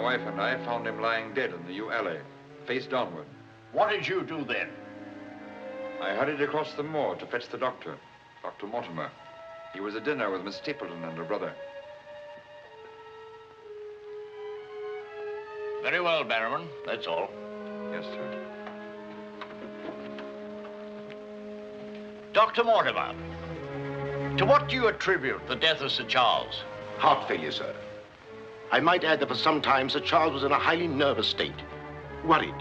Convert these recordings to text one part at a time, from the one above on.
wife and I found him lying dead in the yew alley, face downward. What did you do then? I hurried across the moor to fetch the doctor, Dr. Mortimer. He was at dinner with Miss Stapleton and her brother. Very well, Barrowman. That's all. Yes, sir. Dr. Mortimer, to what do you attribute the death of Sir Charles? Heart failure, sir. I might add that for some time, Sir Charles was in a highly nervous state. Worried.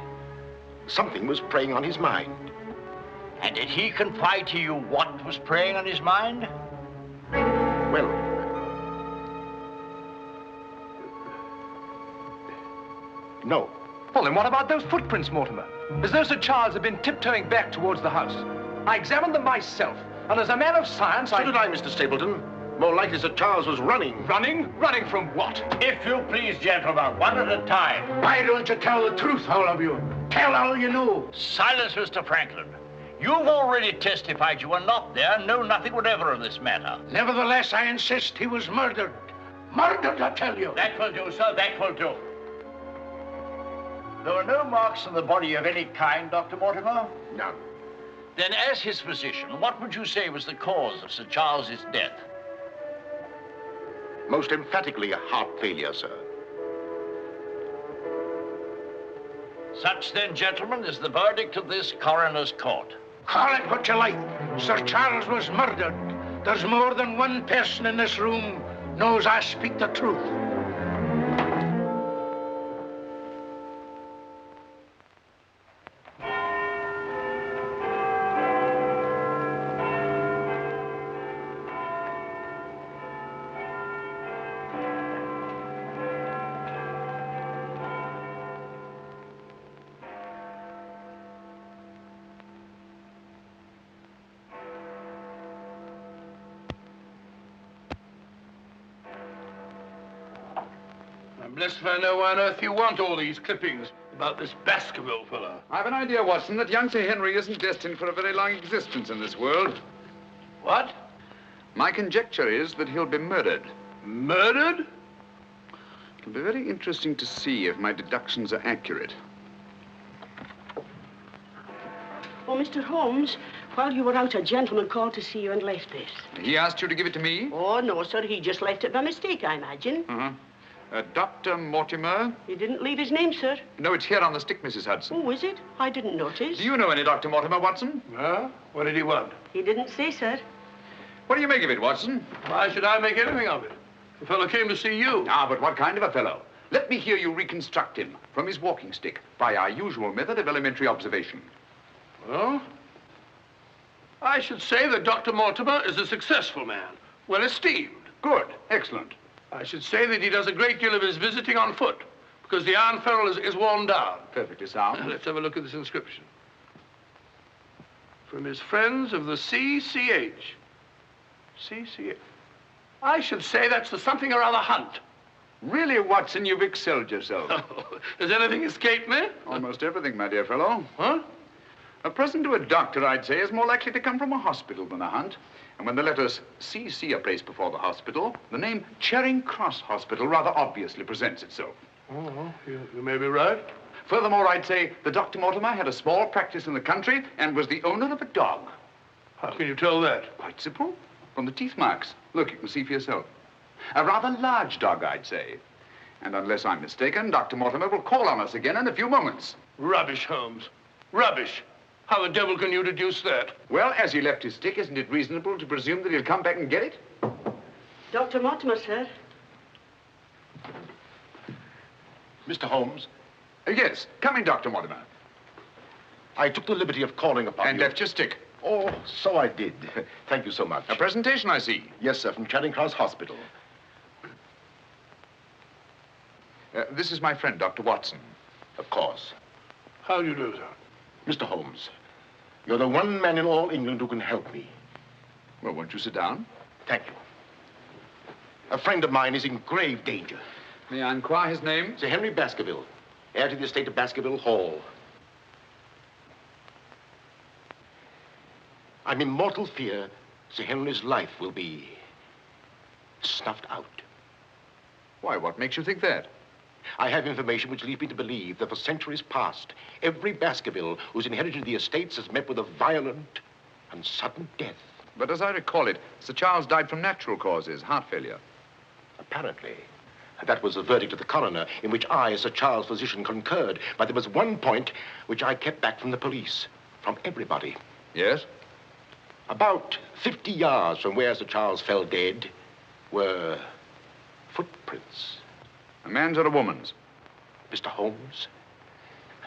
Something was preying on his mind. And did he confide to you what was preying on his mind? Well, no. Well, then what about those footprints, Mortimer? As though Sir Charles had been tiptoeing back towards the house. I examined them myself, and as a man of science, So did I, Mr. Stapleton. More likely Sir Charles was running. Running? Running from what? If you please, gentlemen, one at a time. Why don't you tell the truth, all of you? Tell all you know. Silence, Mr. Franklin. You've already testified you were not there and know nothing whatever of this matter. Nevertheless, I insist he was murdered. Murdered, I tell you. That will do, sir, that will do. There were no marks on the body of any kind, Dr. Mortimer? None. Then, as his physician, what would you say was the cause of Sir Charles's death? Most emphatically a heart failure, sir. Such, then, gentlemen, is the verdict of this coroner's court. Call it what you like. Sir Charles was murdered. There's more than one person in this room knows I speak the truth. Blessed if I know why on earth you want all these clippings about this Baskerville fellow. I've an idea, Watson, that young Sir Henry isn't destined for a very long existence in this world. What? My conjecture is that he'll be murdered. Murdered? It'll be very interesting to see if my deductions are accurate. Oh, Mr. Holmes, while you were out, a gentleman called to see you and left this. He asked you to give it to me? Oh, no, sir. He just left it by mistake, I imagine. Uh-huh. Dr. Mortimer? He didn't leave his name, sir. No, it's here on the stick, Mrs. Hudson. Oh, is it? I didn't notice. Do you know any Dr. Mortimer, Watson? Huh? What did he want? He didn't say, sir. What do you make of it, Watson? Why should I make anything of it? The fellow came to see you. Ah, but what kind of a fellow? Let me hear you reconstruct him from his walking stick by our usual method of elementary observation. Well, I should say that Dr. Mortimer is a successful man, well esteemed. Good. Excellent. I should say that he does a great deal of his visiting on foot, because the iron ferrule is worn down. Perfectly sound. Let's have a look at this inscription. From his friends of the CCH. CCH. I should say that's the something or other hunt. Really, Watson, you've excelled yourself. Has anything escaped me? Almost everything, my dear fellow. Huh? A present to a doctor, I'd say, is more likely to come from a hospital than a hunt. And when the letters CC are placed before the hospital, the name Charing Cross Hospital rather obviously presents itself. Oh, you may be right. Furthermore, I'd say that Dr. Mortimer had a small practice in the country and was the owner of a dog. How can you tell that? Quite simple. From the teeth marks. Look, you can see for yourself. A rather large dog, I'd say. And unless I'm mistaken, Dr. Mortimer will call on us again in a few moments. Rubbish, Holmes. Rubbish. How the devil can you deduce that? Well, as he left his stick, isn't it reasonable to presume that he'll come back and get it? Dr. Mortimer, sir. Mr. Holmes? Yes. Come in, Dr. Mortimer. I took the liberty of calling upon you. And left your stick. Oh, so I did. Thank you so much. A presentation, I see. Yes, sir, from Charing Cross Hospital. This is my friend, Dr. Watson. Of course. How do you do, sir? Mr. Holmes, you're the one man in all England who can help me. Well, won't you sit down? Thank you. A friend of mine is in grave danger. May I inquire his name? Sir Henry Baskerville, heir to the estate of Baskerville Hall. I'm in mortal fear Sir Henry's life will be snuffed out. Why, what makes you think that? I have information which leads me to believe that for centuries past, every Baskerville who's inherited the estates has met with a violent and sudden death. But as I recall it, Sir Charles died from natural causes, heart failure. Apparently. And that was the verdict of the coroner, in which I, as Sir Charles' physician, concurred. But there was one point which I kept back from the police, from everybody. Yes? About 50 yards from where Sir Charles fell dead were footprints. A man's or a woman's? Mr. Holmes,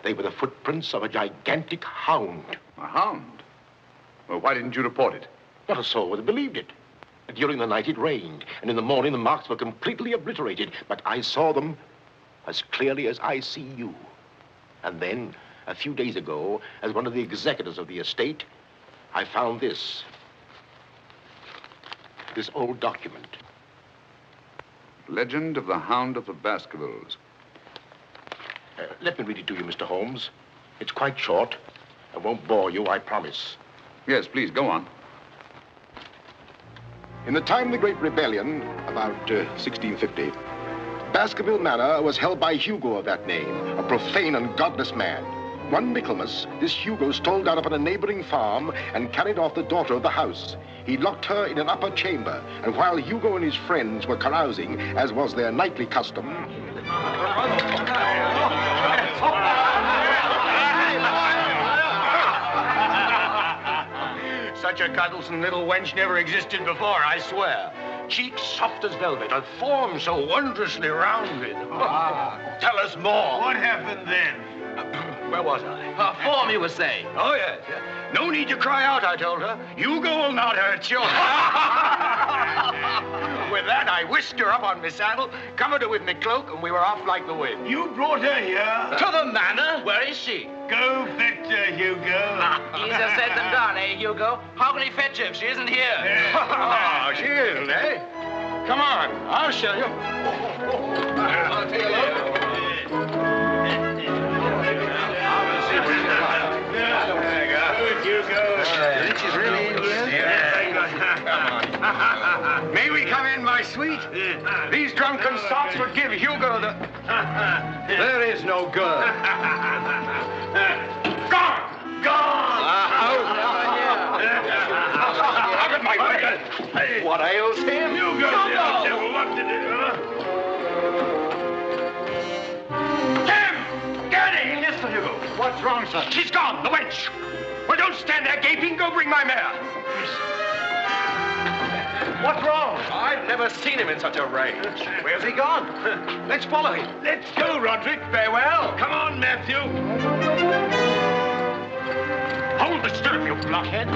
they were the footprints of a gigantic hound. A hound? Well, why didn't you report it? Not a soul would have believed it. During the night it rained, and in the morning the marks were completely obliterated, but I saw them as clearly as I see you. And then, a few days ago, as one of the executors of the estate, I found this old document. Legend of the Hound of the Baskervilles. Let me read it to you, Mr. Holmes. It's quite short. I won't bore you, I promise. Yes, please, go on. In the time of the Great Rebellion, about 1650, Baskerville Manor was held by Hugo of that name, a profane and godless man. One Michaelmas, this Hugo stole down upon a neighboring farm and carried off the daughter of the house. He locked her in an upper chamber, and while Hugo and his friends were carousing, as was their nightly custom, such a cuddlesome little wench never existed before, I swear. Cheeks soft as velvet, and form so wondrously rounded. Tell us more. What happened then? Where was I? Form, you were saying. Oh, yes. No need to cry out, I told her. Hugo will not hurt you. With that, I whisked her up on my saddle, covered her with my cloak, and we were off like the wind. You brought her here? To the manor? Where is she? Go fetch her, Hugo. Easier said than done, eh, Hugo? How can he fetch her if she isn't here? Oh, she isn't, eh? Come on, I'll show you. I'll take a look. She's really in here? May we come in, my sweet? These drunken sots would give Hugo the... There is no girl. Gone! Gone! Out of my way! What ails him? Hugo! What to do, huh? Tim! Get in! Yes, Sir Hugo. What's wrong, sir? She's gone, the wench! Well, don't stand there gaping. Go bring my mare. What's wrong? I've never seen him in such a rage. Where's he gone? Let's follow him. Let's go, Roderick. Farewell. Come on, Matthew. Hold the stirrup, you blockhead.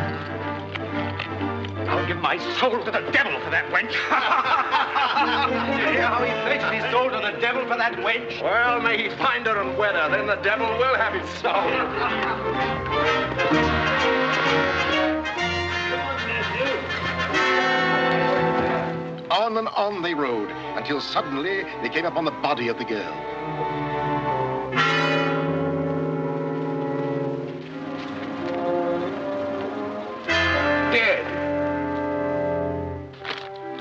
I'll give my soul to the devil for that wench. You hear how he pledged his soul to the devil for that wench? Well, may he find her and wed her, then the devil will have his soul. On and on they rode, until suddenly they came upon the body of the girl. Dead.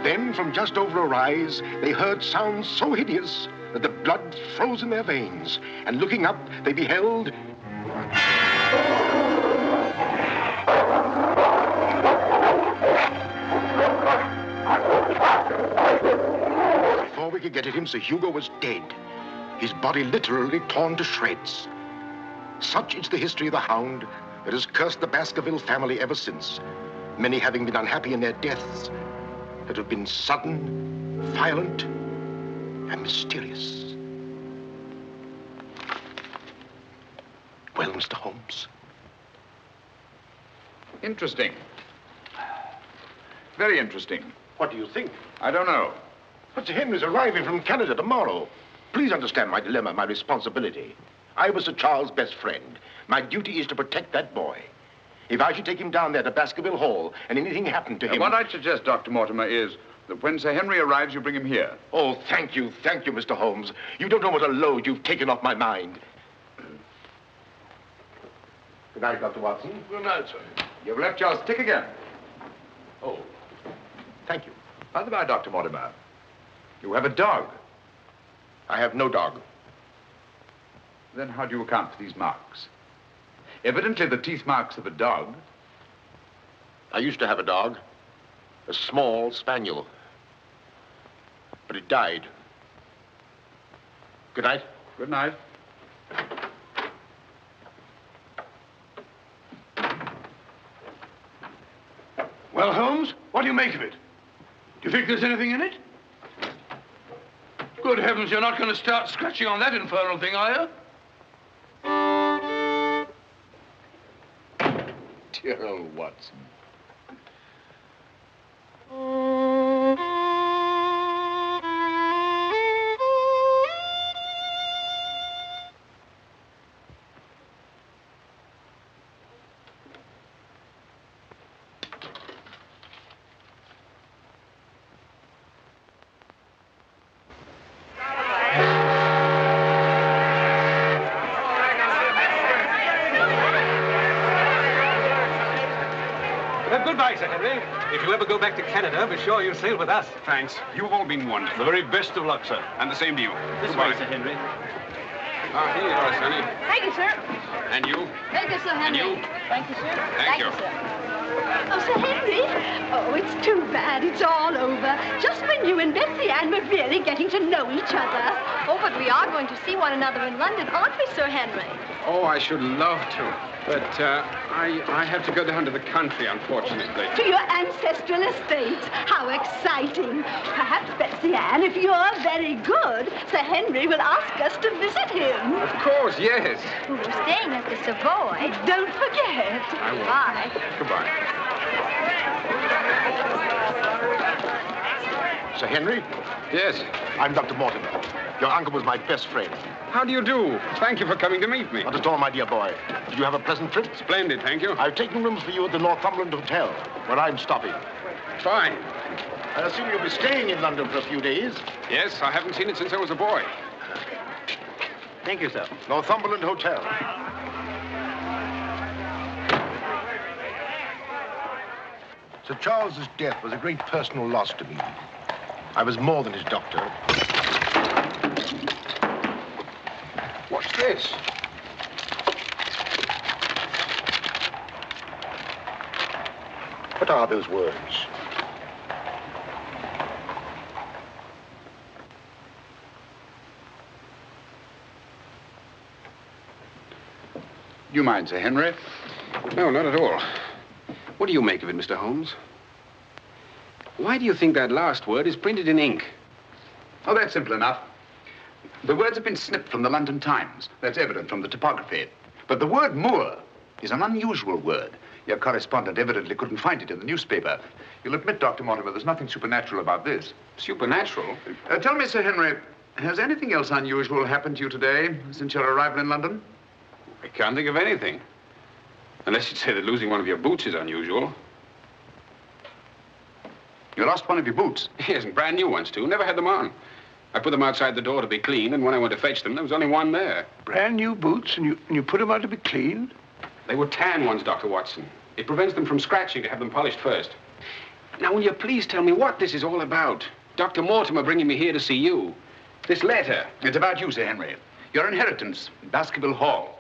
Then, from just over a rise, they heard sounds so hideous that the blood froze in their veins. And looking up, they beheld... Before we could get at him, Sir Hugo was dead. His body literally torn to shreds. Such is the history of the Hound that has cursed the Baskerville family ever since, many having been unhappy in their deaths that have been sudden, violent, and mysterious. Well, Mr. Holmes? Interesting. Very interesting. What do you think? I don't know. But Sir Henry's arriving from Canada tomorrow. Please understand my dilemma, my responsibility. I was Sir Charles' best friend. My duty is to protect that boy. If I should take him down there to Baskerville Hall and anything happened to him... What I'd suggest, Dr. Mortimer, is that when Sir Henry arrives, you bring him here. Oh, thank you, Mr. Holmes. You don't know what a load you've taken off my mind. Good night, Dr. Watson. Good night, sir. You've left your stick again. Oh, thank you. By the by, Dr. Mortimer, you have a dog. I have no dog. Then how do you account for these marks? Evidently the teeth marks of a dog. I used to have a dog, a small spaniel, but it died. Good night. Good night. Well, Holmes, what do you make of it? Do you think there's anything in it? Good heavens, you're not going to start scratching on that infernal thing, are you? Dear old Watson. Goodbye, Sir Henry. If you ever go back to Canada, be sure you'll sail with us. Thanks. You've all been wonderful. The very best of luck, sir. And the same to you. This way, Sir Henry. Ah, here you are, Sonny. Thank you, sir. And you? Thank you, Sir Henry. And you? Thank you, sir. Thank you. Sir. Oh, Sir Henry. Oh, it's too bad. It's all over. Just when you and Betsy Ann were really getting to know each other. Oh, but we are going to see one another in London, aren't we, Sir Henry? Oh, I should love to. But I have to go down to the country, unfortunately. To your ancestral estate. How exciting. Perhaps, Betsy Ann, if you're very good, Sir Henry will ask us to visit him. Of course, yes. We're staying at the Savoy. Don't forget. I will. Bye. Goodbye. Sir Henry? Yes? I'm Dr. Mortimer. Your uncle was my best friend. How do you do? Thank you for coming to meet me. Not at all, my dear boy. Did you have a pleasant trip? Splendid, thank you. I've taken rooms for you at the Northumberland Hotel, where I'm stopping. Fine. I assume you'll be staying in London for a few days. Yes, I haven't seen it since I was a boy. Thank you, sir. Northumberland Hotel. Sir Charles's death was a great personal loss to me. I was more than his doctor. What's this? What are those words? You mind, Sir Henry? No, not at all. What do you make of it, Mr. Holmes? Why do you think that last word is printed in ink? Oh, that's simple enough. The words have been snipped from the London Times. That's evident from the typography. But the word moor is an unusual word. Your correspondent evidently couldn't find it in the newspaper. You'll admit, Dr. Mortimer, there's nothing supernatural about this. Supernatural? Tell me, Sir Henry, has anything else unusual happened to you today since your arrival in London? I can't think of anything. Unless you'd say that losing one of your boots is unusual. You lost one of your boots? Yes, and brand new ones, too. Never had them on. I put them outside the door to be cleaned, and when I went to fetch them, there was only one there. Brand new boots, and you put them out to be cleaned? They were tan ones, Dr. Watson. It prevents them from scratching to have them polished first. Now, will you please tell me what this is all about? Dr. Mortimer bringing me here to see you. This letter. It's about you, Sir Henry. Your inheritance in Baskerville Hall.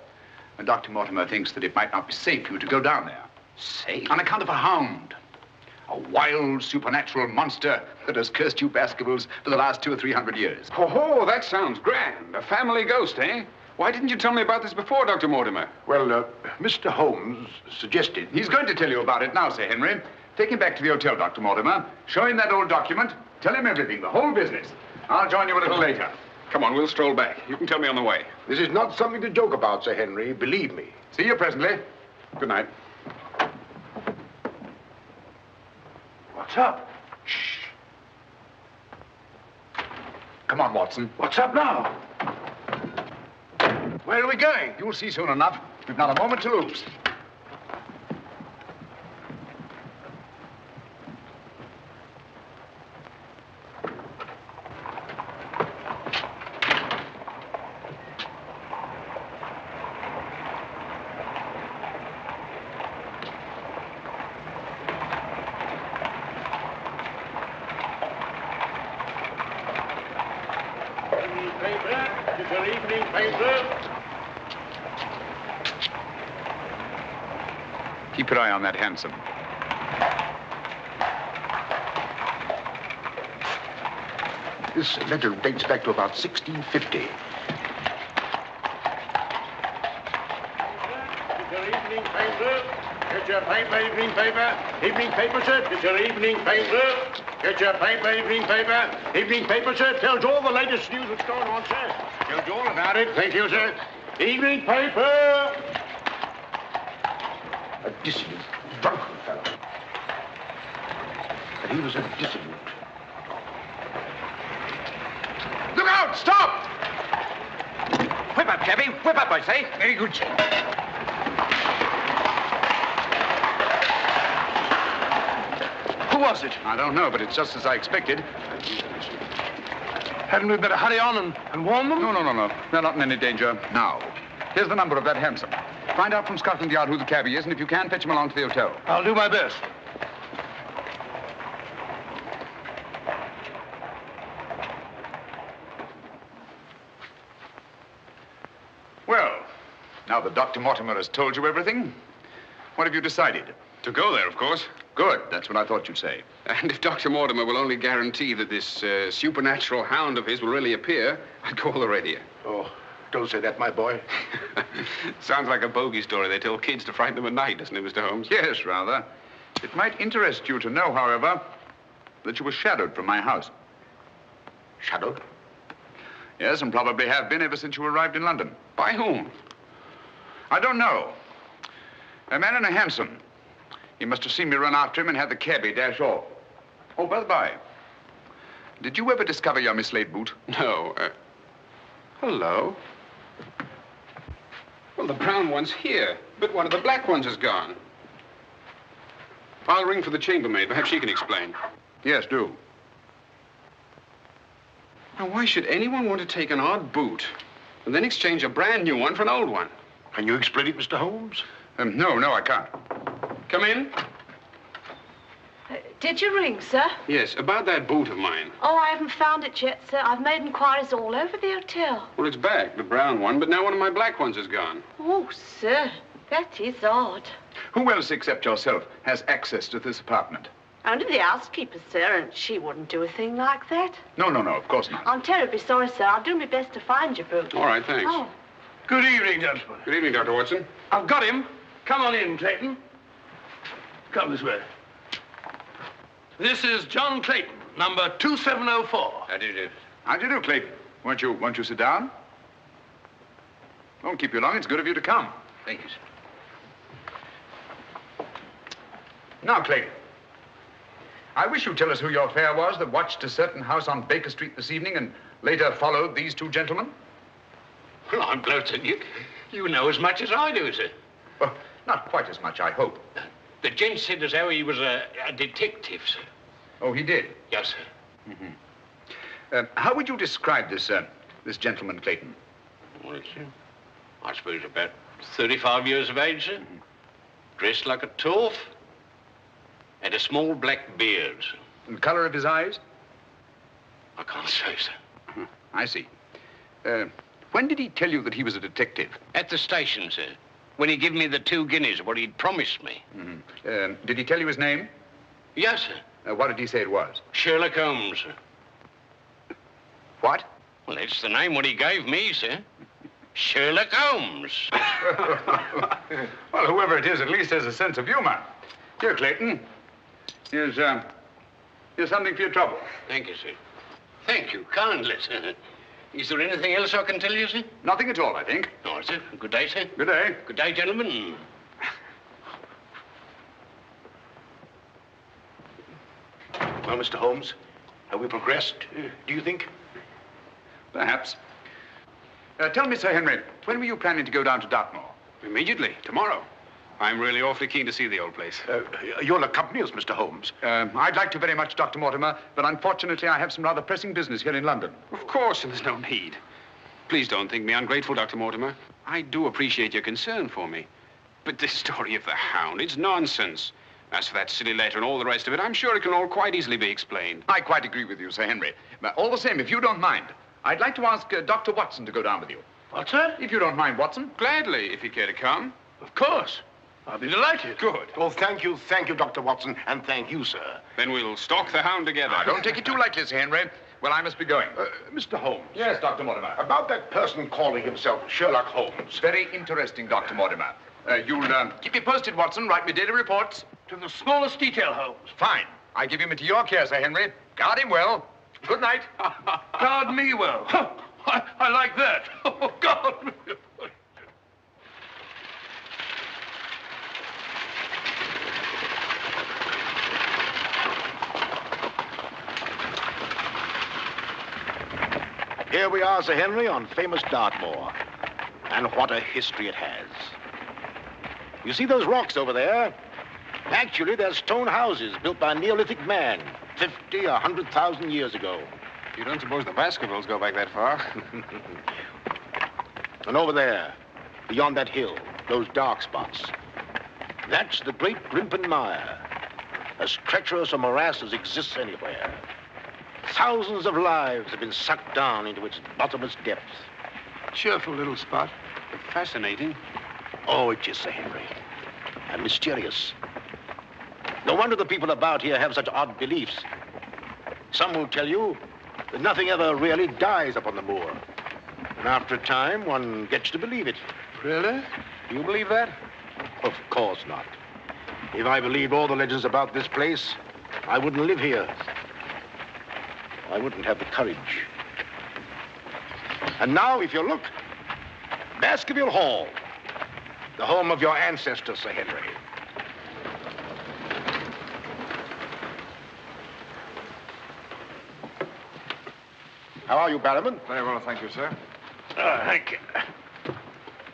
And Dr. Mortimer thinks that it might not be safe for you to go down there. Safe? On account of a hound. A wild, supernatural monster that has cursed you Baskervilles for the last 200 or 300 years. Oh, that sounds grand. A family ghost, eh? Why didn't you tell me about this before, Dr. Mortimer? Well, Mr. Holmes suggested... He's going to tell you about it now, Sir Henry. Take him back to the hotel, Dr. Mortimer. Show him that old document. Tell him everything, the whole business. I'll join you a little later. Come on, we'll stroll back. You can tell me on the way. This is not something to joke about, Sir Henry. Believe me. See you presently. Good night. What's up? Shh. Come on, Watson. What's up now? Where are we going? You'll see soon enough. We've not a moment to lose. Good evening, paper. Keep your eye on that hansom. This letter dates back to about 1650. Good evening, paper. Get your paper, evening paper. Evening paper, sir. Get your evening paper. Get your paper, evening paper. Evening paper, sir. Tells all the latest news that's going on, sir. Tells you all about it. Thank you, sir. Evening paper. A dissident, drunken fellow. And he was a dissident. Look out! Stop! Whip up, cabby. Whip up, I say. Very good, sir. Who was it? I don't know, but it's just as I expected. Hadn't we better hurry on and warn them? No. They're not in any danger now. Here's the number of that hansom. Find out from Scotland Yard who the cabby is, and if you can, fetch him along to the hotel. I'll do my best. Well, now that Dr. Mortimer has told you everything, what have you decided? To go there, of course. Good. That's what I thought you'd say. And if Dr. Mortimer will only guarantee that this supernatural hound of his will really appear, I'd call the radio. Oh, don't say that, my boy. Sounds like a bogey story they tell kids to frighten them at night, doesn't it, Mr. Holmes? Yes, rather. It might interest you to know, however, that you were shadowed from my house. Shadowed? Yes, and probably have been ever since you arrived in London. By whom? I don't know. A man in a hansom. He must have seen me run after him and had the cabby dash off. Oh, by the by, did you ever discover your mislaid boot? No. Hello? Well, the brown one's here, but one of the black ones is gone. I'll ring for the chambermaid. Perhaps she can explain. Yes, do. Now, why should anyone want to take an odd boot and then exchange a brand new one for an old one? Can you explain it, Mr. Holmes? No, I can't. Come in. Did you ring, sir? Yes, about that boot of mine. Oh, I haven't found it yet, sir. I've made inquiries all over the hotel. Well, it's back, the brown one, but now one of my black ones is gone. Oh, sir, that is odd. Who else except yourself has access to this apartment? Only the housekeeper, sir, and she wouldn't do a thing like that. No, of course not. I'm terribly sorry, sir. I'll do my best to find your boot. All right, thanks. Oh. Good evening, gentlemen. Good evening, Dr. Watson. I've got him. Come on in, Clayton. Come this way. This is John Clayton, number 2704. How do you do? How do you do, Clayton? Won't you sit down? Won't keep you long. It's good of you to come. Thank you, sir. Now, Clayton, I wish you'd tell us who your fare was that watched a certain house on Baker Street this evening and later followed these two gentlemen. Well, I'm glad to you know as much as I do, sir. Well, not quite as much, I hope. The gent said as how he was a detective, sir. Oh, he did? Yes, sir. Mm-hmm. How would you describe this gentleman, Clayton? Well, sir, I suppose about 35 years of age, sir. Dressed like a toff. Had a small black beard, sir. And the color of his eyes? I can't say, sir. I see. When did he tell you that he was a detective? At the station, sir. When he gave me the 2 guineas, what he'd promised me. Mm-hmm. Did he tell you his name? Yes, sir. What did he say it was? Sherlock Holmes, sir. What? Well, that's the name what he gave me, sir. Sherlock Holmes. Well, whoever it is at least has a sense of humor. Here, Clayton. Here's something for your trouble. Thank you, sir. Thank you kindly, sir. Is there anything else I can tell you, sir? Nothing at all, I think. All right, sir. Good day, sir. Good day. Good day, gentlemen. Well, Mr. Holmes, have we progressed, do you think? Perhaps. Tell me, Sir Henry, when were you planning to go down to Dartmoor? Immediately, tomorrow. I'm really awfully keen to see the old place. You'll accompany us, Mr. Holmes. I'd like to very much, Dr. Mortimer, but unfortunately I have some rather pressing business here in London. Of course, and there's no need. Please don't think me ungrateful, Dr. Mortimer. I do appreciate your concern for me. But this story of the Hound, it's nonsense. As for that silly letter and all the rest of it, I'm sure it can all quite easily be explained. I quite agree with you, Sir Henry. But all the same, if you don't mind, I'd like to ask Dr. Watson to go down with you. What's that? If you don't mind, Watson. Gladly, if you care to come. Of course. I'll be delighted. Good. Oh, thank you, Dr. Watson, and thank you, sir. Then we'll stalk the Hound together. Now, don't take it too lightly, Sir Henry. Well, I must be going. Mr. Holmes. Yes, Dr. Mortimer. About that person calling himself Sherlock Holmes. Very interesting, Dr. Mortimer. You'll keep me posted, Watson. Write me daily reports. To the smallest detail, Holmes. Fine. I give him into your care, Sir Henry. Guard him well. Good night. Guard me well. I like that. Oh, guard me. Here we are, Sir Henry, on famous Dartmoor. And what a history it has. You see those rocks over there? Actually, they're stone houses built by a Neolithic man 50 or 100,000 years ago. You don't suppose the Baskervilles go back that far? And over there, beyond that hill, those dark spots, that's the great Grimpen Mire, as treacherous a morass as exists anywhere. Thousands of lives have been sucked down into its bottomless depths. Cheerful little spot. Fascinating. Oh, it is, Sir Henry. And mysterious. No wonder the people about here have such odd beliefs. Some will tell you that nothing ever really dies up on the moor. And after a time, one gets to believe it. Really? Do you believe that? Of course not. If I believed all the legends about this place, I wouldn't live here. I wouldn't have the courage. And now, if you look, Baskerville Hall, the home of your ancestors, Sir Henry. How are you, Barrowman? Very well, thank you, sir. Thank you.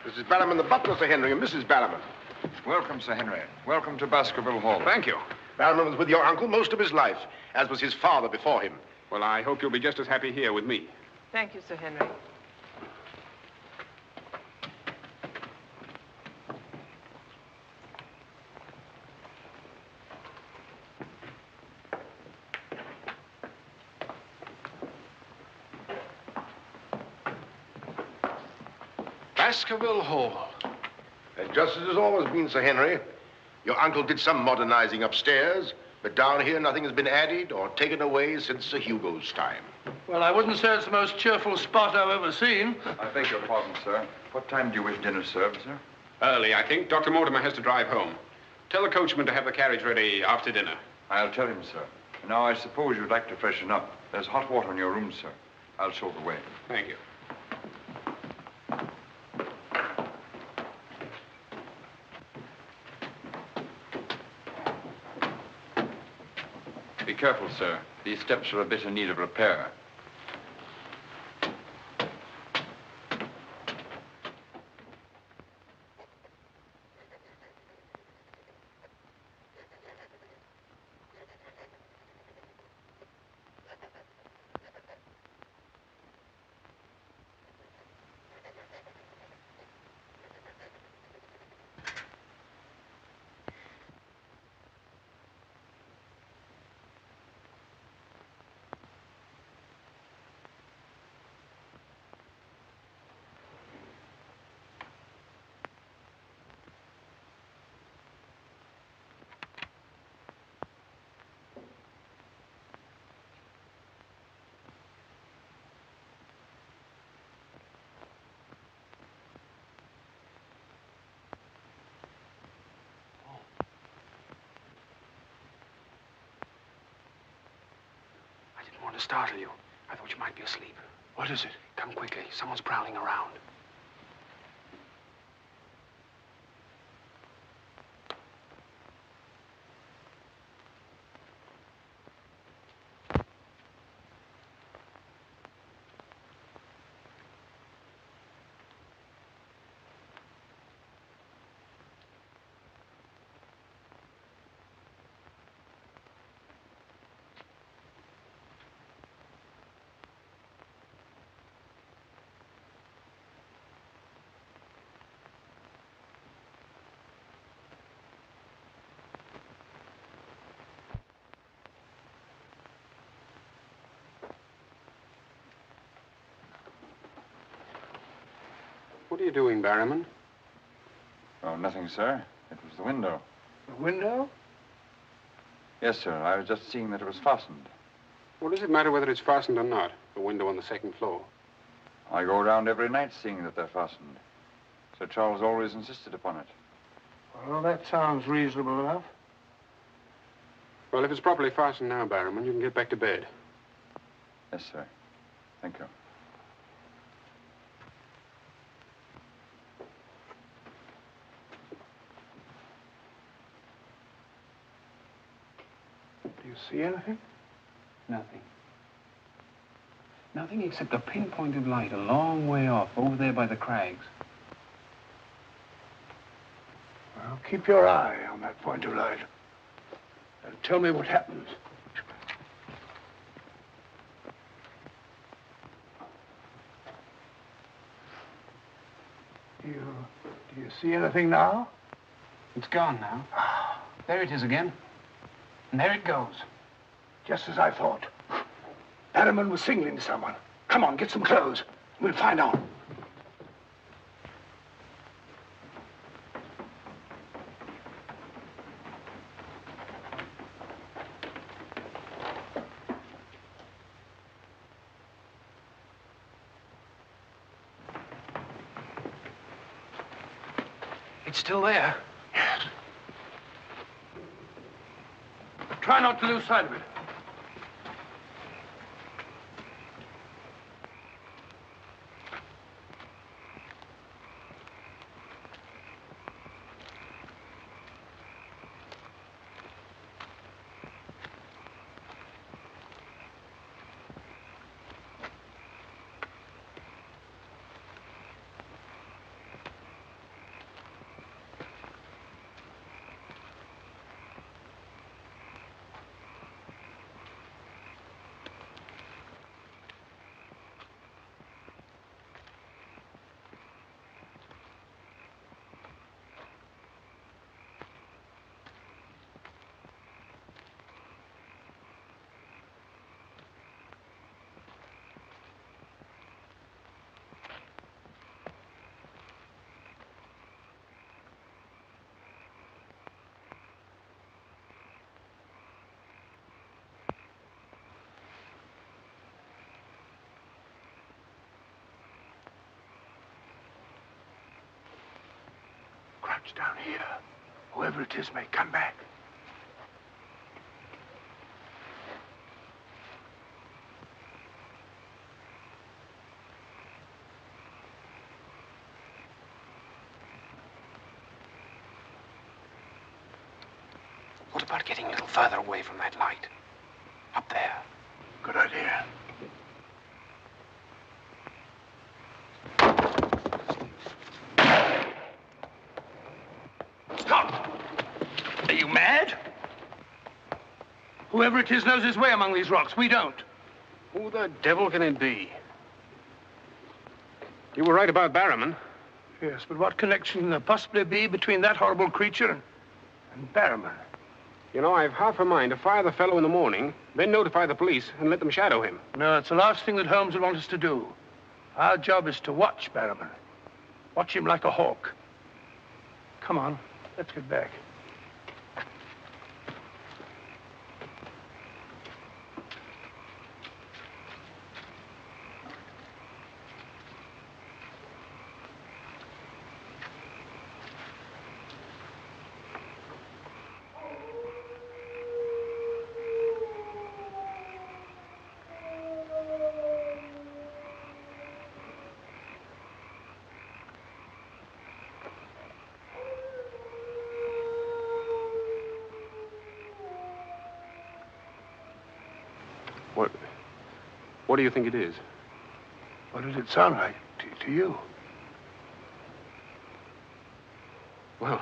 This is Barrowman the butler, Sir Henry, and Mrs. Barrowman. Welcome, Sir Henry. Welcome to Baskerville Hall. Thank you. Barrowman was with your uncle most of his life, as was his father before him. Well, I hope you'll be just as happy here with me. Thank you, Sir Henry. Baskerville Hall. And just as it's always been, Sir Henry, your uncle did some modernizing upstairs, but down here nothing has been added or taken away since Sir Hugo's time. Well, I wouldn't say it's the most cheerful spot I've ever seen. I beg your pardon, sir. What time do you wish dinner served, sir? Early, I think. Dr. Mortimer has to drive home. Tell the coachman to have the carriage ready after dinner. I'll tell him, sir. Now, I suppose you'd like to freshen up. There's hot water in your room, sir. I'll show the way. Thank you. Be careful, sir. These steps are a bit in need of repair. I didn't want to startle you. I thought you might be asleep. What is it? Come quickly. Someone's prowling around. are you doing, Barrowman? Oh, nothing, sir. It was the window. The window? Yes, sir. I was just seeing that it was fastened. Well, does it matter whether it's fastened or not? The window on the second floor. I go around every night seeing that they're fastened. Sir Charles always insisted upon it. Well, that sounds reasonable enough. Well, if it's properly fastened now, Barrowman, you can get back to bed. Yes, sir. Thank you. Do you see anything? Nothing. Nothing except a pinpoint of light a long way off, over there by the crags. Well, keep your eye on that point of light. And tell me what happens. Do you see anything now? It's gone now. There it is again. And there it goes. Just as I thought. Barrowman was signaling to someone. Come on, get some clothes. We'll find out. It's still there. Yes. Try not to lose sight of it. Crouch down here. Whoever it is may come back. What about getting a little further away from that light? Up there. Good idea. Stop! Are you mad? Whoever it is knows his way among these rocks. We don't. Who the devil can it be? You were right about Barrowman. Yes, but what connection can there possibly be between that horrible creature and Barrowman? You know, I've half a mind to fire the fellow in the morning, then notify the police and let them shadow him. No, it's the last thing that Holmes would want us to do. Our job is to watch Barrowman. Watch him like a hawk. Come on, let's get back. What do you think it is? What did it sound like to you? Well,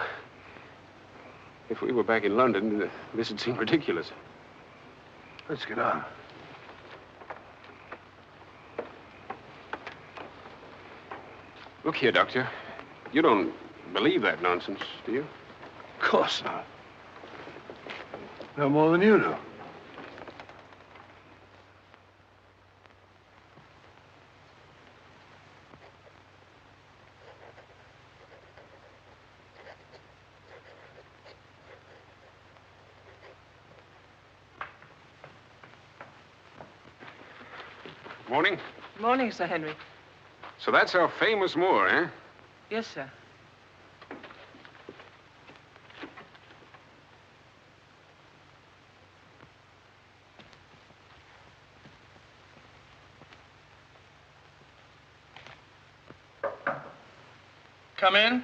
if we were back in London, this would seem ridiculous. Let's get on. Look here, Doctor. You don't believe that nonsense, do you? Of course not. No more than you do. Morning. Morning, Sir Henry. So that's our famous Moor, eh? Yes, sir. Come in.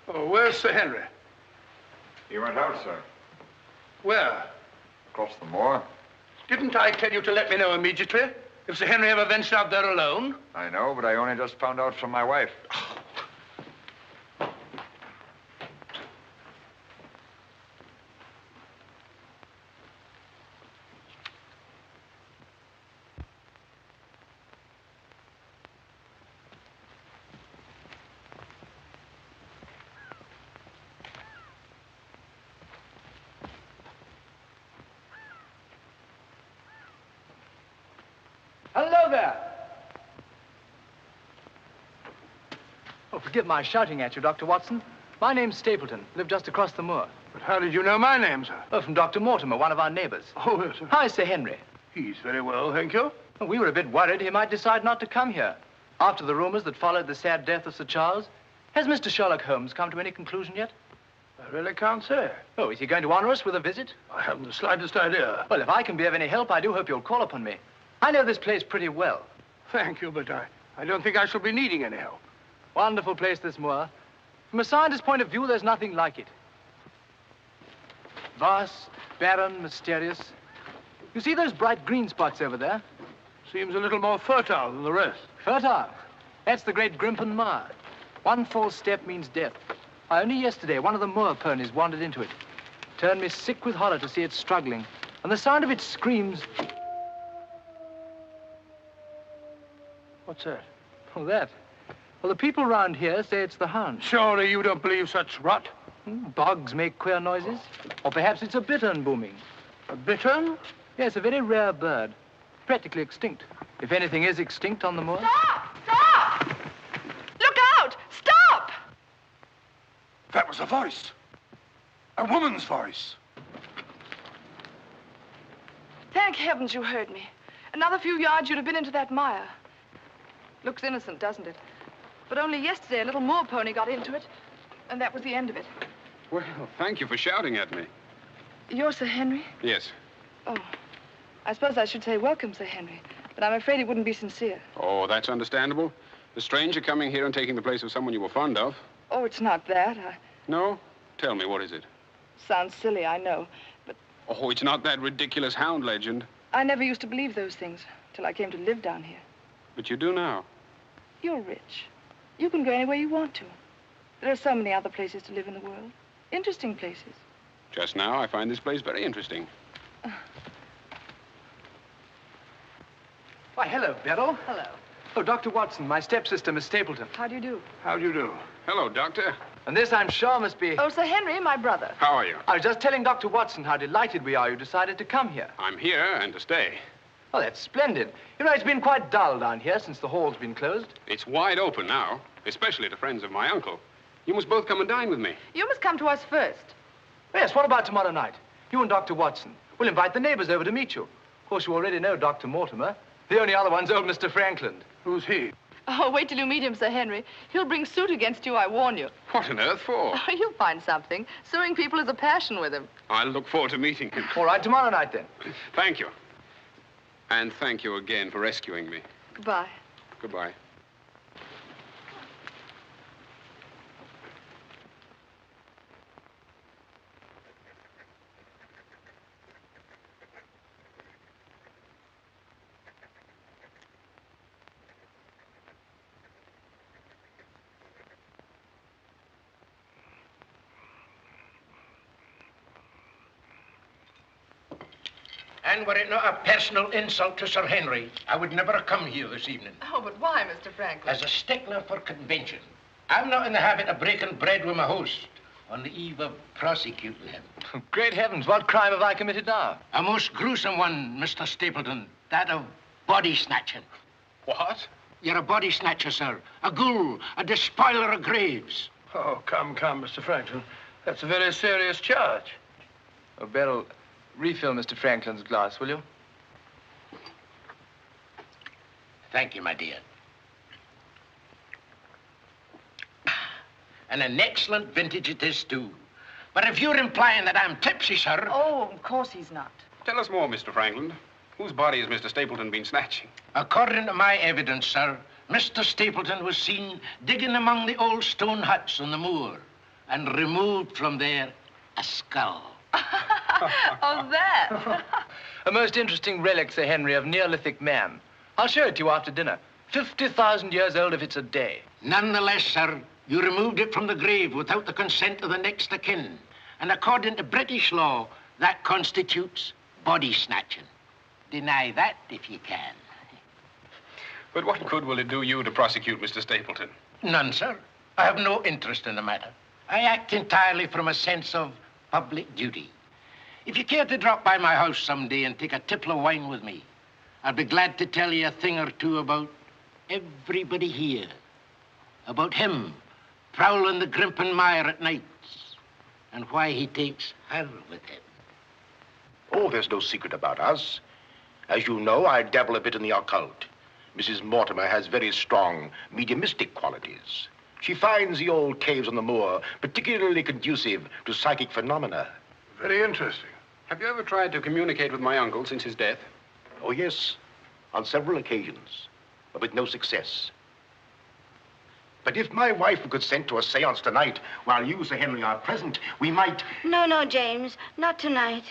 Oh, where's Sir Henry? He went out, sir. Where? Across the moor. Didn't I tell you to let me know immediately if Sir Henry ever ventured out there alone? I know, but I only just found out from my wife. Hello there. Oh, forgive my shouting at you, Dr. Watson. My name's Stapleton. Live just across the moor. But how did you know my name, sir? Oh, from Dr. Mortimer, one of our neighbors. Oh, yes, sir. Hi, Sir Henry. He's very well, thank you. Oh, we were a bit worried he might decide not to come here. After the rumors that followed the sad death of Sir Charles, has Mr. Sherlock Holmes come to any conclusion yet? I really can't say. Oh, is he going to honor us with a visit? I haven't the slightest idea. Well, if I can be of any help, I do hope you'll call upon me. I know this place pretty well. Thank you, but I don't think I shall be needing any help. Wonderful place, this moor. From a scientist's point of view, there's nothing like it. Vast, barren, mysterious. You see those bright green spots over there? Seems a little more fertile than the rest. Fertile? That's the great Grimpen Mire. One false step means death. Only yesterday, one of the moor ponies wandered into it. Turned me sick with horror to see it struggling. And the sound of its screams... What's that? Oh, that? Well, the people round here say it's the Hound. Surely you don't believe such rot? Bogs make queer noises. Or perhaps it's a bittern booming. A bittern? Yes, a very rare bird. Practically extinct. If anything is extinct on the moor. Stop! Stop! Look out! Stop! That was a voice. A woman's voice. Thank heavens you heard me. Another few yards, you'd have been into that mire. Looks innocent, doesn't it? But only yesterday, a little moor pony got into it, and that was the end of it. Well, thank you for shouting at me. You're Sir Henry? Yes. Oh, I suppose I should say welcome, Sir Henry, but I'm afraid it wouldn't be sincere. Oh, that's understandable. A stranger coming here and taking the place of someone you were fond of. Oh, it's not that. No? Tell me, what is it? Sounds silly, I know, but Oh, it's not that ridiculous Hound legend. I never used to believe those things till I came to live down here. But you do now. You're rich. You can go anywhere you want to. There are so many other places to live in the world. Interesting places. Just now, I find this place very interesting. Why, hello, Beryl. Hello. Oh, Dr. Watson, my stepsister, Miss Stapleton. How do you do? How do you do? Hello, Doctor. And this, I'm sure, must be... Oh, Sir Henry, my brother. How are you? I was just telling Dr. Watson how delighted we are you decided to come here. I'm here and to stay. Oh, that's splendid. You know, it's been quite dull down here since the hall's been closed. It's wide open now, especially to friends of my uncle. You must both come and dine with me. You must come to us first. Yes, what about tomorrow night? You and Dr. Watson. We'll invite the neighbors over to meet you. Of course, you already know Dr. Mortimer. The only other one's old Mr. Franklin. Who's he? Oh, wait till you meet him, Sir Henry. He'll bring suit against you, I warn you. What on earth for? Oh, you'll find something. Suing people is a passion with him. I'll look forward to meeting him. All right, tomorrow night, then. Thank you. And thank you again for rescuing me. Goodbye. Goodbye. And were it not a personal insult to Sir Henry, I would never have come here this evening. Oh, but why, Mr. Franklin? As a stickler for convention. I'm not in the habit of breaking bread with my host on the eve of prosecuting him. Great heavens, what crime have I committed now? A most gruesome one, Mr. Stapleton. That of body snatching. What? You're a body snatcher, sir. A ghoul, a despoiler of graves. Oh, come, Mr. Franklin. That's a very serious charge. Oh, Beryl, Refill Mr. Franklin's glass, will you? Thank you, my dear. And an excellent vintage it is, too. But if you're implying that I'm tipsy, sir... Oh, of course he's not. Tell us more, Mr. Franklin. Whose body has Mr. Stapleton been snatching? According to my evidence, sir, Mr. Stapleton was seen digging among the old stone huts on the moor and removed from there a skull. Oh, that. A most interesting relic, Sir Henry, of Neolithic man. I'll show it to you after dinner. 50,000 years old if it's a day. Nonetheless, sir, you removed it from the grave without the consent of the next of kin. And according to British law, that constitutes body snatching. Deny that if you can. But what good will it do you to prosecute Mr. Stapleton? None, sir. I have no interest in the matter. I act entirely from a sense of public duty. If you care to drop by my house someday and take a tipple of wine with me, I'll be glad to tell you a thing or two about everybody here. About him prowling the Grimpen Mire at nights and why he takes her with him. Oh, there's no secret about us. As you know, I dabble a bit in the occult. Mrs. Mortimer has very strong mediumistic qualities. She finds the old caves on the moor particularly conducive to psychic phenomena. Very interesting. Have you ever tried to communicate with my uncle since his death? Oh, yes, on several occasions, but with no success. But if my wife would consent to a seance tonight, while you, Sir Henry, are present, we might... No, James, not tonight.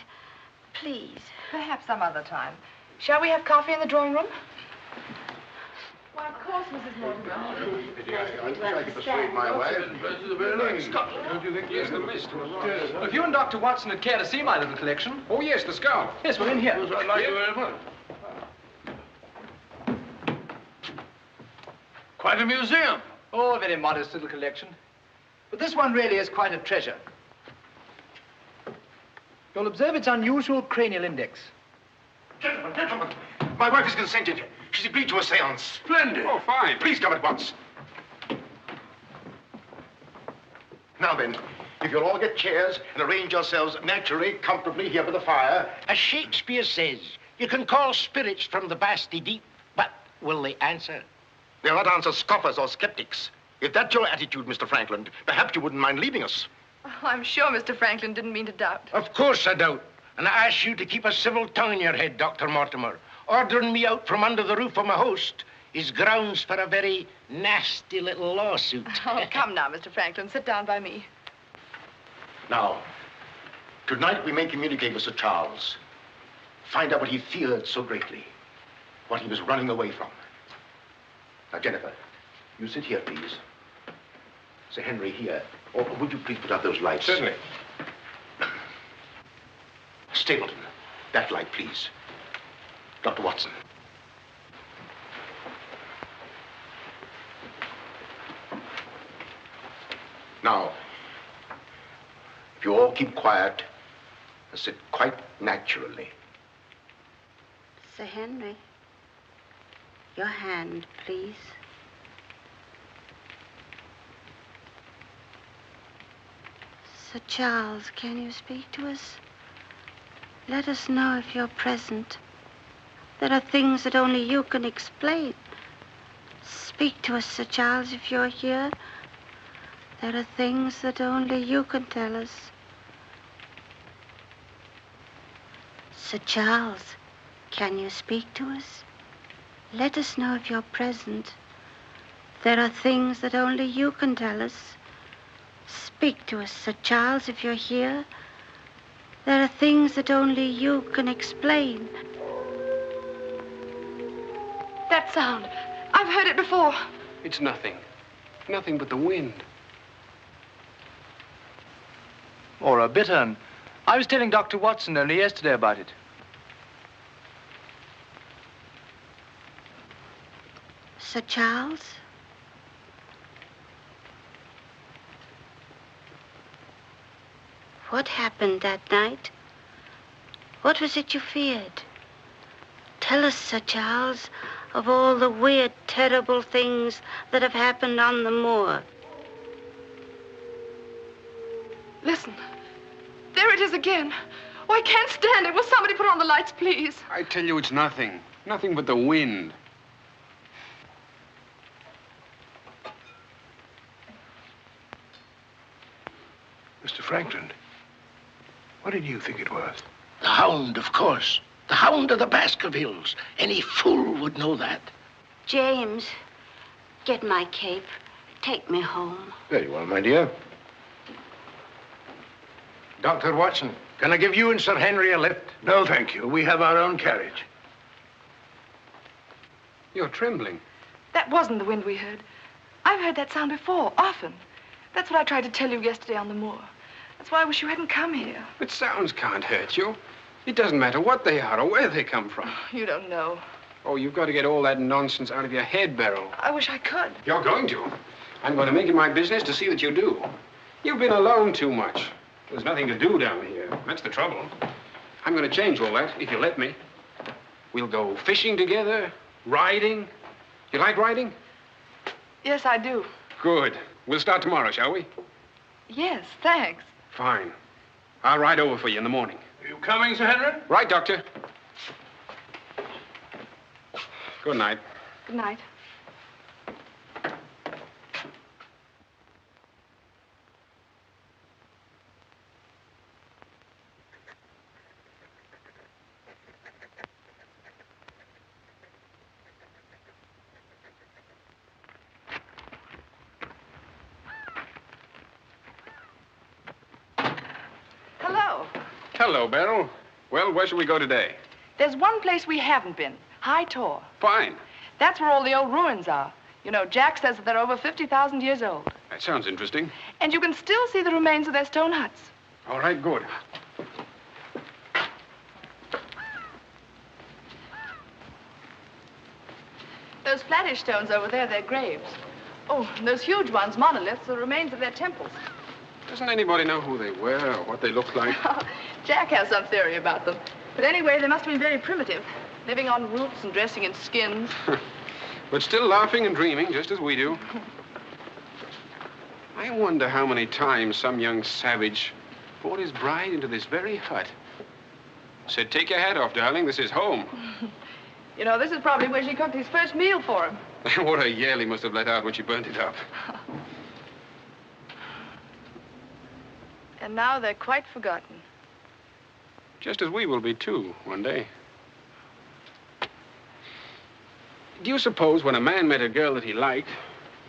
Please. Perhaps some other time. Shall we have coffee in the drawing room? Why, of course, Mrs. Mortimer. I wish I could persuade my wife. Don't you think he is the mist? Well, if you and Dr. Watson would care to see my little collection... Oh, yes, the skull. Yes, we're in here. I'd like you very much. Quite a museum. Oh, a very modest little collection. But this one really is quite a treasure. You'll observe its unusual cranial index. Gentlemen, my wife has consented. She's agreed to a seance. Splendid. Oh, fine. Please come at once. Now then, if you'll all get chairs and arrange yourselves naturally, comfortably here by the fire. As Shakespeare says, you can call spirits from the vasty deep, but will they answer? They'll not answer scoffers or skeptics. If that's your attitude, Mr. Franklin, perhaps you wouldn't mind leaving us. Oh, I'm sure Mr. Franklin didn't mean to doubt. Of course I don't. And I ask you to keep a civil tongue in your head, Dr. Mortimer. Ordering me out from under the roof of my host is grounds for a very nasty little lawsuit. Oh, come now, Mr. Franklin. Sit down by me. Now, tonight we may communicate with Sir Charles. Find out what he feared so greatly. What he was running away from. Now, Jennifer, you sit here, please. Sir Henry, here. Or would you please put out those lights? Certainly. Stapleton, that light, please. Dr. Watson. Now, if you all keep quiet and sit quite naturally. Sir Henry, your hand, please. Sir Charles, can you speak to us? Let us know if you're present. There are things that only you can explain. Speak to us, Sir Charles, if you're here. There are things that only you can tell us. Sir Charles, can you speak to us? Let us know if you're present. There are things that only you can tell us. Speak to us, Sir Charles, if you're here. There are things that only you can explain. That sound. I've heard it before. It's nothing. Nothing but the wind. Or a bittern. I was telling Dr. Watson only yesterday about it. Sir Charles? What happened that night? What was it you feared? Tell us, Sir Charles, of all the weird, terrible things that have happened on the moor. Listen. There it is again. I can't stand it. Will somebody put on the lights, please? I tell you, it's nothing. Nothing but the wind. Mr. Franklin, what did you think it was? The Hound, of course. The Hound of the Baskervilles. Any fool would know that. James, get my cape. Take me home. Very well, my dear. Dr. Watson, can I give you and Sir Henry a lift? No, thank you. We have our own carriage. You're trembling. That wasn't the wind we heard. I've heard that sound before, often. That's what I tried to tell you yesterday on the moor. That's why I wish you hadn't come here. But sounds can't hurt you. It doesn't matter what they are or where they come from. You don't know. Oh, you've got to get all that nonsense out of your head, Beryl. I wish I could. You're going to. I'm going to make it my business to see that you do. You've been alone too much. There's nothing to do down here. That's the trouble. I'm going to change all that, if you let me. We'll go fishing together, riding. You like riding? Yes, I do. Good. We'll start tomorrow, shall we? Yes, thanks. Fine. I'll ride over for you in the morning. Are you coming, Sir Henry? Right, Doctor. Good night. Good night. Hello. Hello, Beryl. Well, where shall we go today? There's one place we haven't been. High Tor. Fine. That's where all the old ruins are. You know, Jack says that they're over 50,000 years old. That sounds interesting. And you can still see the remains of their stone huts. All right, good. Those flattish stones over there, they're graves. Oh, and those huge ones, monoliths, are the remains of their temples. Doesn't anybody know who they were or what they looked like? Jack has some theory about them. But anyway, they must have been very primitive, living on roots and dressing in skins. But still laughing and dreaming, just as we do. I wonder how many times some young savage brought his bride into this very hut. Said, take your hat off, darling, this is home. You know, this is probably where she cooked his first meal for him. What a yell he must have let out when she burnt it up. And now they're quite forgotten. Just as we will be, too, one day. Do you suppose when a man met a girl that he liked,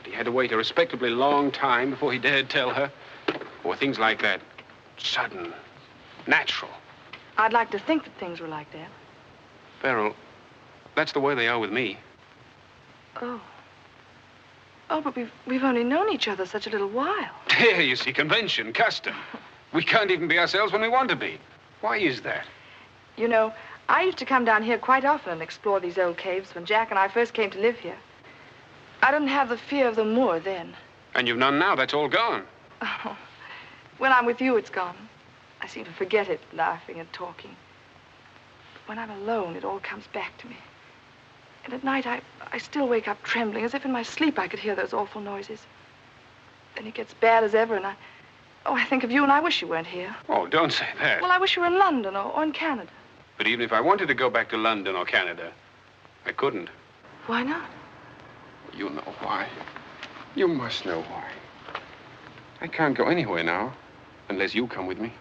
he had to wait a respectably long time before he dared tell her? Or things like that, sudden, natural? I'd like to think that things were like that. Beryl, that's the way they are with me. Oh. Oh, but we've only known each other such a little while. There, you see, convention, custom. We can't even be ourselves when we want to be. Why is that? You know, I used to come down here quite often and explore these old caves when Jack and I first came to live here. I didn't have the fear of the moor then. And you've none now. That's all gone. Oh, when I'm with you, it's gone. I seem to forget it, laughing and talking. But when I'm alone, it all comes back to me. And at night, I still wake up trembling, as if in my sleep I could hear those awful noises. Then it gets bad as ever, and I think of you, and I wish you weren't here. Oh, don't say that. Well, I wish you were in London or in Canada. But even if I wanted to go back to London or Canada, I couldn't. Why not? You know why. You must know why. I can't go anywhere now, unless you come with me.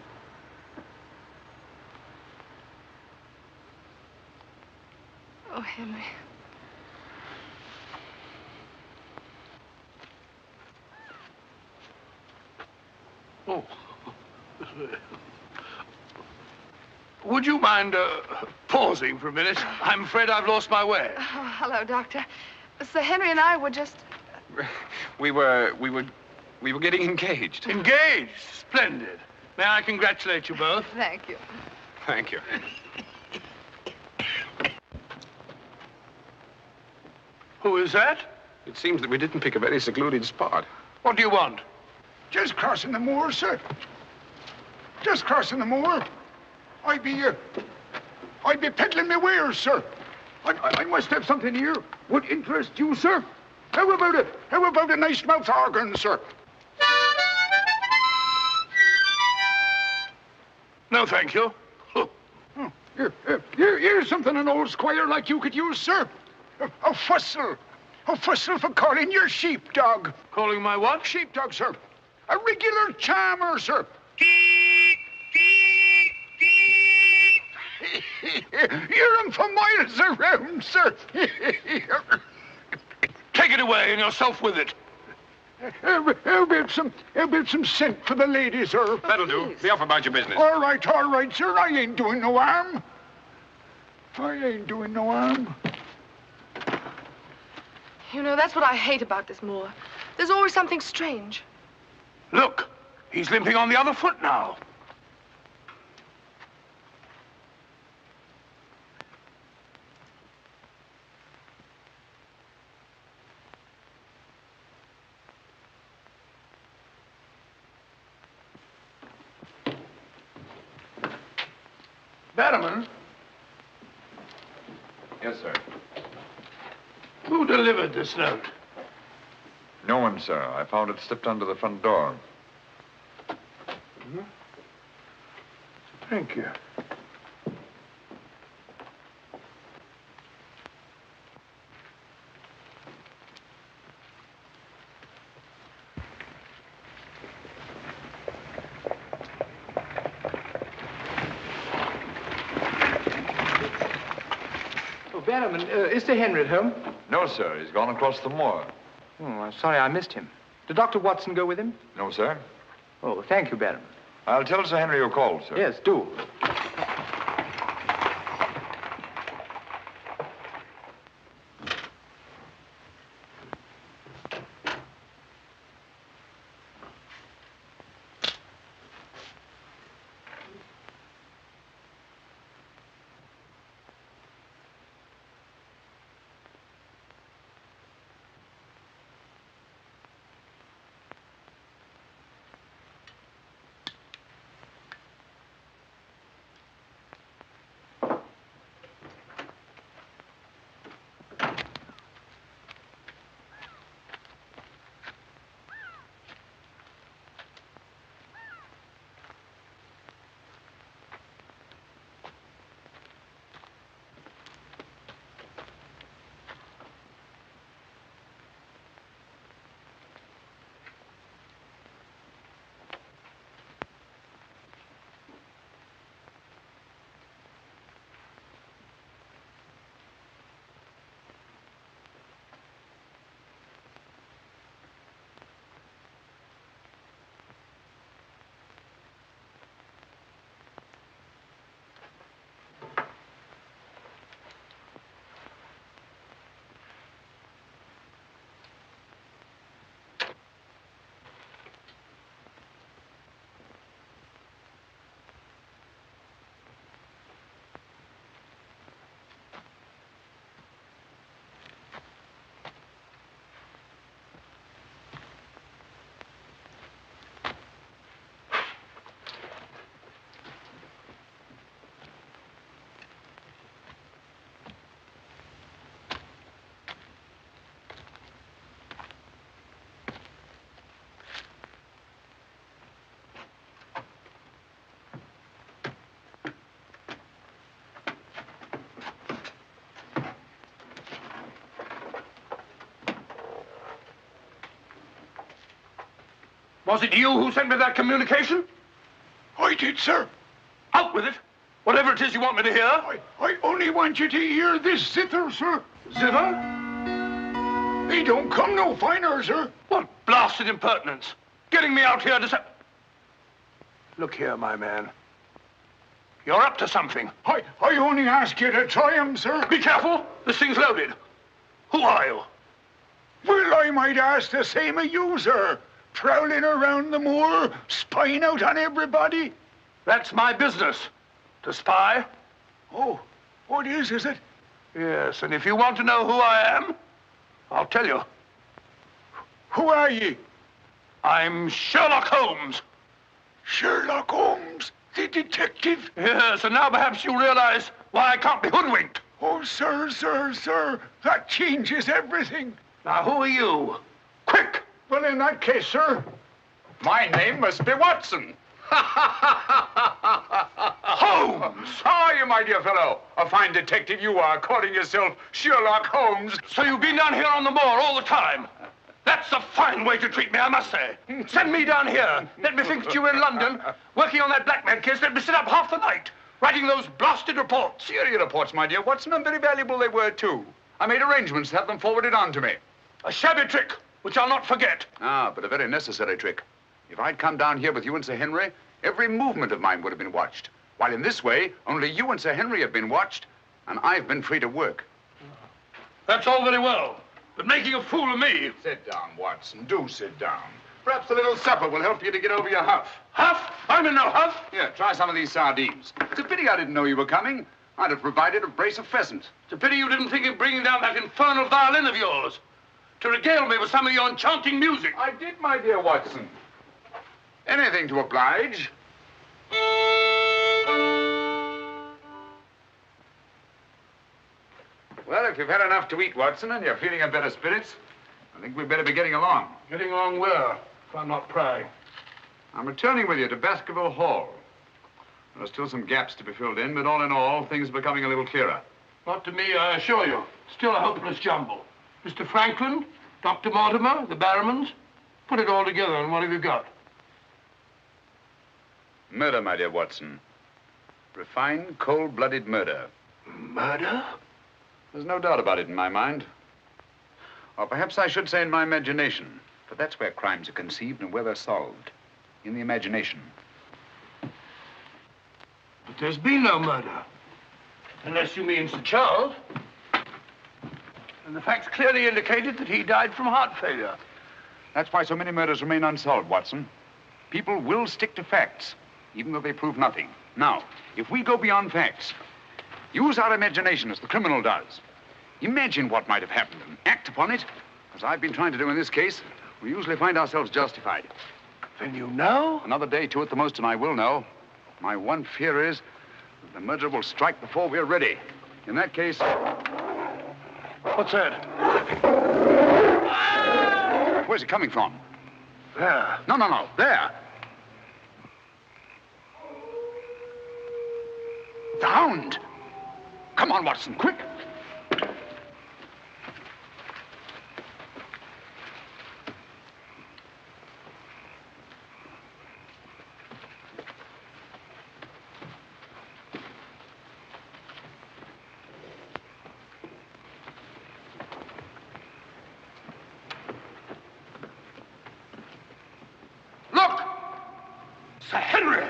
Oh, Henry. Oh. Would you mind pausing for a minute? I'm afraid I've lost my way. Oh, hello, Doctor. Sir Henry and I were just... We were getting engaged. Engaged? Splendid. May I congratulate you both? Thank you. Thank you. Who is that? It seems that we didn't pick a very secluded spot. What do you want? Just crossing the moor, sir. Just crossing the moor. I'd be peddling my wares, sir. I must have something here would interest you, sir. How about it? How about a nice mouth organ, sir? No, thank you. Here's something an old squire like you could use, sir. A fussel. A fussel for calling your sheepdog. Calling my what? Sheepdog, sir. A regular charmer, sir. Hear him for miles around, sir. Take it away and yourself with it. How about some scent for the lady, sir? That'll do. Be off about your business. All right, sir. I ain't doing no harm. I ain't doing no harm. You know, that's what I hate about this moor. There's always something strange. Look, he's limping on the other foot now. Barrowman? Yes, sir. Who delivered this note? No one, sir. I found it slipped under the front door. Thank you. Barrowman, is Sir Henry at home? No, sir. He's gone across the moor. Oh, I'm sorry I missed him. Did Dr. Watson go with him? No, sir. Oh, thank you, Barrowman. I'll tell Sir Henry you called, sir. Yes, do. Was it you who sent me that communication? I did, sir. Out with it. Whatever it is you want me to hear. I only want you to hear this zither, sir. Zither? He don't come no finer, sir. What blasted impertinence. Getting me out here to say... Look here, my man. You're up to something. I only ask you to try him, sir. Be careful. This thing's loaded. Who are you? Well, I might ask the same of you, sir. Prowling around the moor, spying out on everybody. That's my business. To spy. Oh, what is it? Yes, and if you want to know who I am, I'll tell you. Who are ye? I'm Sherlock Holmes. Sherlock Holmes, the detective? Yes, and now perhaps you realize why I can't be hoodwinked. Oh, sir, that changes everything. Now, who are you? Quick! Well, in that case, sir... My name must be Watson. Holmes! How are you, my my dear fellow. A fine detective you are, calling yourself Sherlock Holmes. So you've been down here on the moor all the time? That's a fine way to treat me, I must say. Send me down here. Let me think that you were in London, working on that blackmail case. Let me sit up half the night, writing those blasted reports. Serious reports, my dear Watson, and very valuable they were, too. I made arrangements to have them forwarded on to me. A shabby trick, which I'll not forget. Ah, but a very necessary trick. If I'd come down here with you and Sir Henry, every movement of mine would have been watched. While in this way, only you and Sir Henry have been watched, and I've been free to work. That's all very well, but making a fool of me... Sit down, Watson. Do sit down. Perhaps a little supper will help you to get over your huff. Huff? I'm in no huff. Here, try some of these sardines. It's a pity I didn't know you were coming. I'd have provided a brace of pheasant. It's a pity you didn't think of bringing down that infernal violin of yours to regale me with some of your enchanting music. I did, my dear Watson. Anything to oblige. Well, if you've had enough to eat, Watson, and you're feeling in better spirits, I think we'd better be getting along. Getting along where, if I'm not prying? I'm returning with you to Baskerville Hall. There are still some gaps to be filled in, but all in all, things are becoming a little clearer. Not to me, I assure you. Still a hopeless jumble. Mr. Franklin, Dr. Mortimer, the Barrowmans. Put it all together, and what have you got? Murder, my dear Watson. Refined, cold-blooded murder. Murder? There's no doubt about it in my mind. Or perhaps I should say in my imagination. For that's where crimes are conceived and where they're solved. In the imagination. But there's been no murder. Unless you mean Sir Charles. And the facts clearly indicated that he died from heart failure. That's why so many murders remain unsolved, Watson. People will stick to facts, even though they prove nothing. Now, if we go beyond facts, use our imagination as the criminal does. Imagine what might have happened and act upon it. As I've been trying to do in this case, we usually find ourselves justified. Then you know? Another day, two at the most, and I will know. My one fear is that the murderer will strike before we're ready. In that case... What's that? Where's he coming from? There. No. There. The Hound. Come on, Watson, quick. Look! Sir Henry!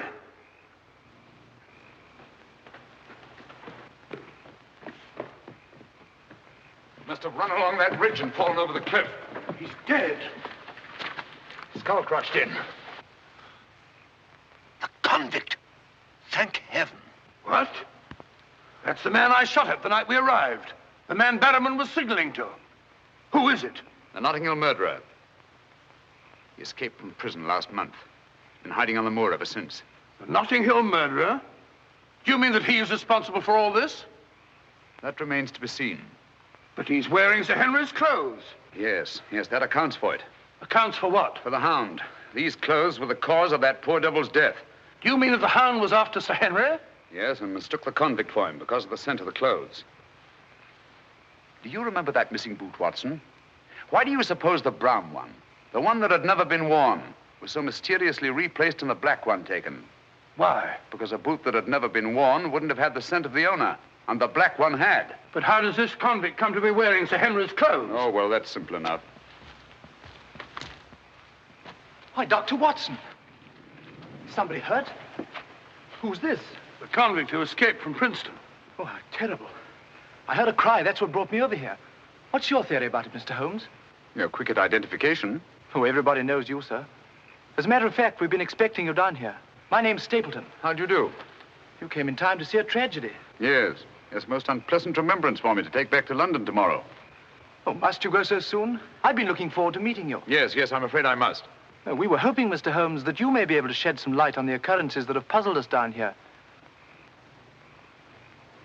Must have run along that ridge and fallen over the cliff. He's dead. Skull crushed in. The convict. Thank heaven. What? That's the man I shot at the night we arrived. The man Barrowman was signaling to. Who is it? The Notting Hill murderer. He escaped from prison last month. Been hiding on the moor ever since. The Notting Hill murderer? Do you mean that he is responsible for all this? That remains to be seen. But he's wearing Sir Henry's clothes. Yes, that accounts for it. Accounts for what? For the Hound. These clothes were the cause of that poor devil's death. Do you mean that the Hound was after Sir Henry? Yes, and mistook the convict for him because of the scent of the clothes. Do you remember that missing boot, Watson? Why do you suppose the brown one, the one that had never been worn, was so mysteriously replaced and the black one taken? Why? Because a boot that had never been worn wouldn't have had the scent of the owner, and the black one had. But how does this convict come to be wearing Sir Henry's clothes? Oh, well, that's simple enough. Why, Dr. Watson. Somebody hurt? Who's this? The convict who escaped from Princeton. Oh, how terrible. I heard a cry. That's what brought me over here. What's your theory about it, Mr. Holmes? You're quick at identification. Oh, everybody knows you, sir. As a matter of fact, we've been expecting you down here. My name's Stapleton. How'd you do? You came in time to see a tragedy. Yes, most unpleasant remembrance for me to take back to London tomorrow. Oh, must you go so soon? I've been looking forward to meeting you. Yes, I'm afraid I must. We were hoping, Mr. Holmes, that you may be able to shed some light on the occurrences that have puzzled us down here.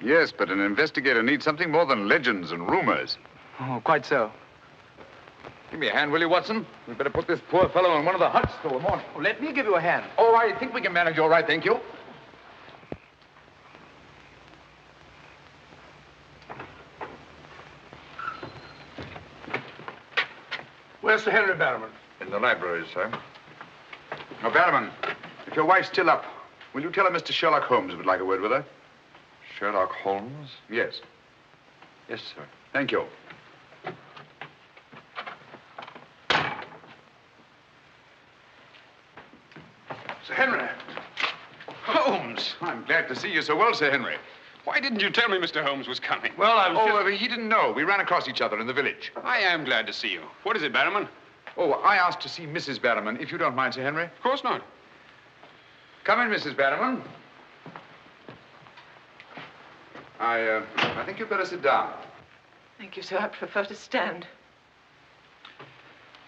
Yes, but an investigator needs something more than legends and rumors. Oh, quite so. Give me a hand, will you, Watson? We'd better put this poor fellow in one of the huts till the morning. Oh, let me give you a hand. Oh, I think we can manage all right, thank you. Where's Sir Henry Barrowman? In the library, sir. Now, Barrowman, if your wife's still up, will you tell her Mr. Sherlock Holmes would like a word with her? Sherlock Holmes? Yes. Yes, sir. Thank you. Sir Henry. Holmes! I'm glad to see you so well, Sir Henry. Why didn't you tell me Mr. Holmes was coming? Well, I was he didn't know. We ran across each other in the village. I am glad to see you. What is it, Barrowman? Oh, I asked to see Mrs. Barrowman, if you don't mind, Sir Henry. Of course not. Come in, Mrs. Barrowman. I think you'd better sit down. Thank you, sir. I prefer to stand.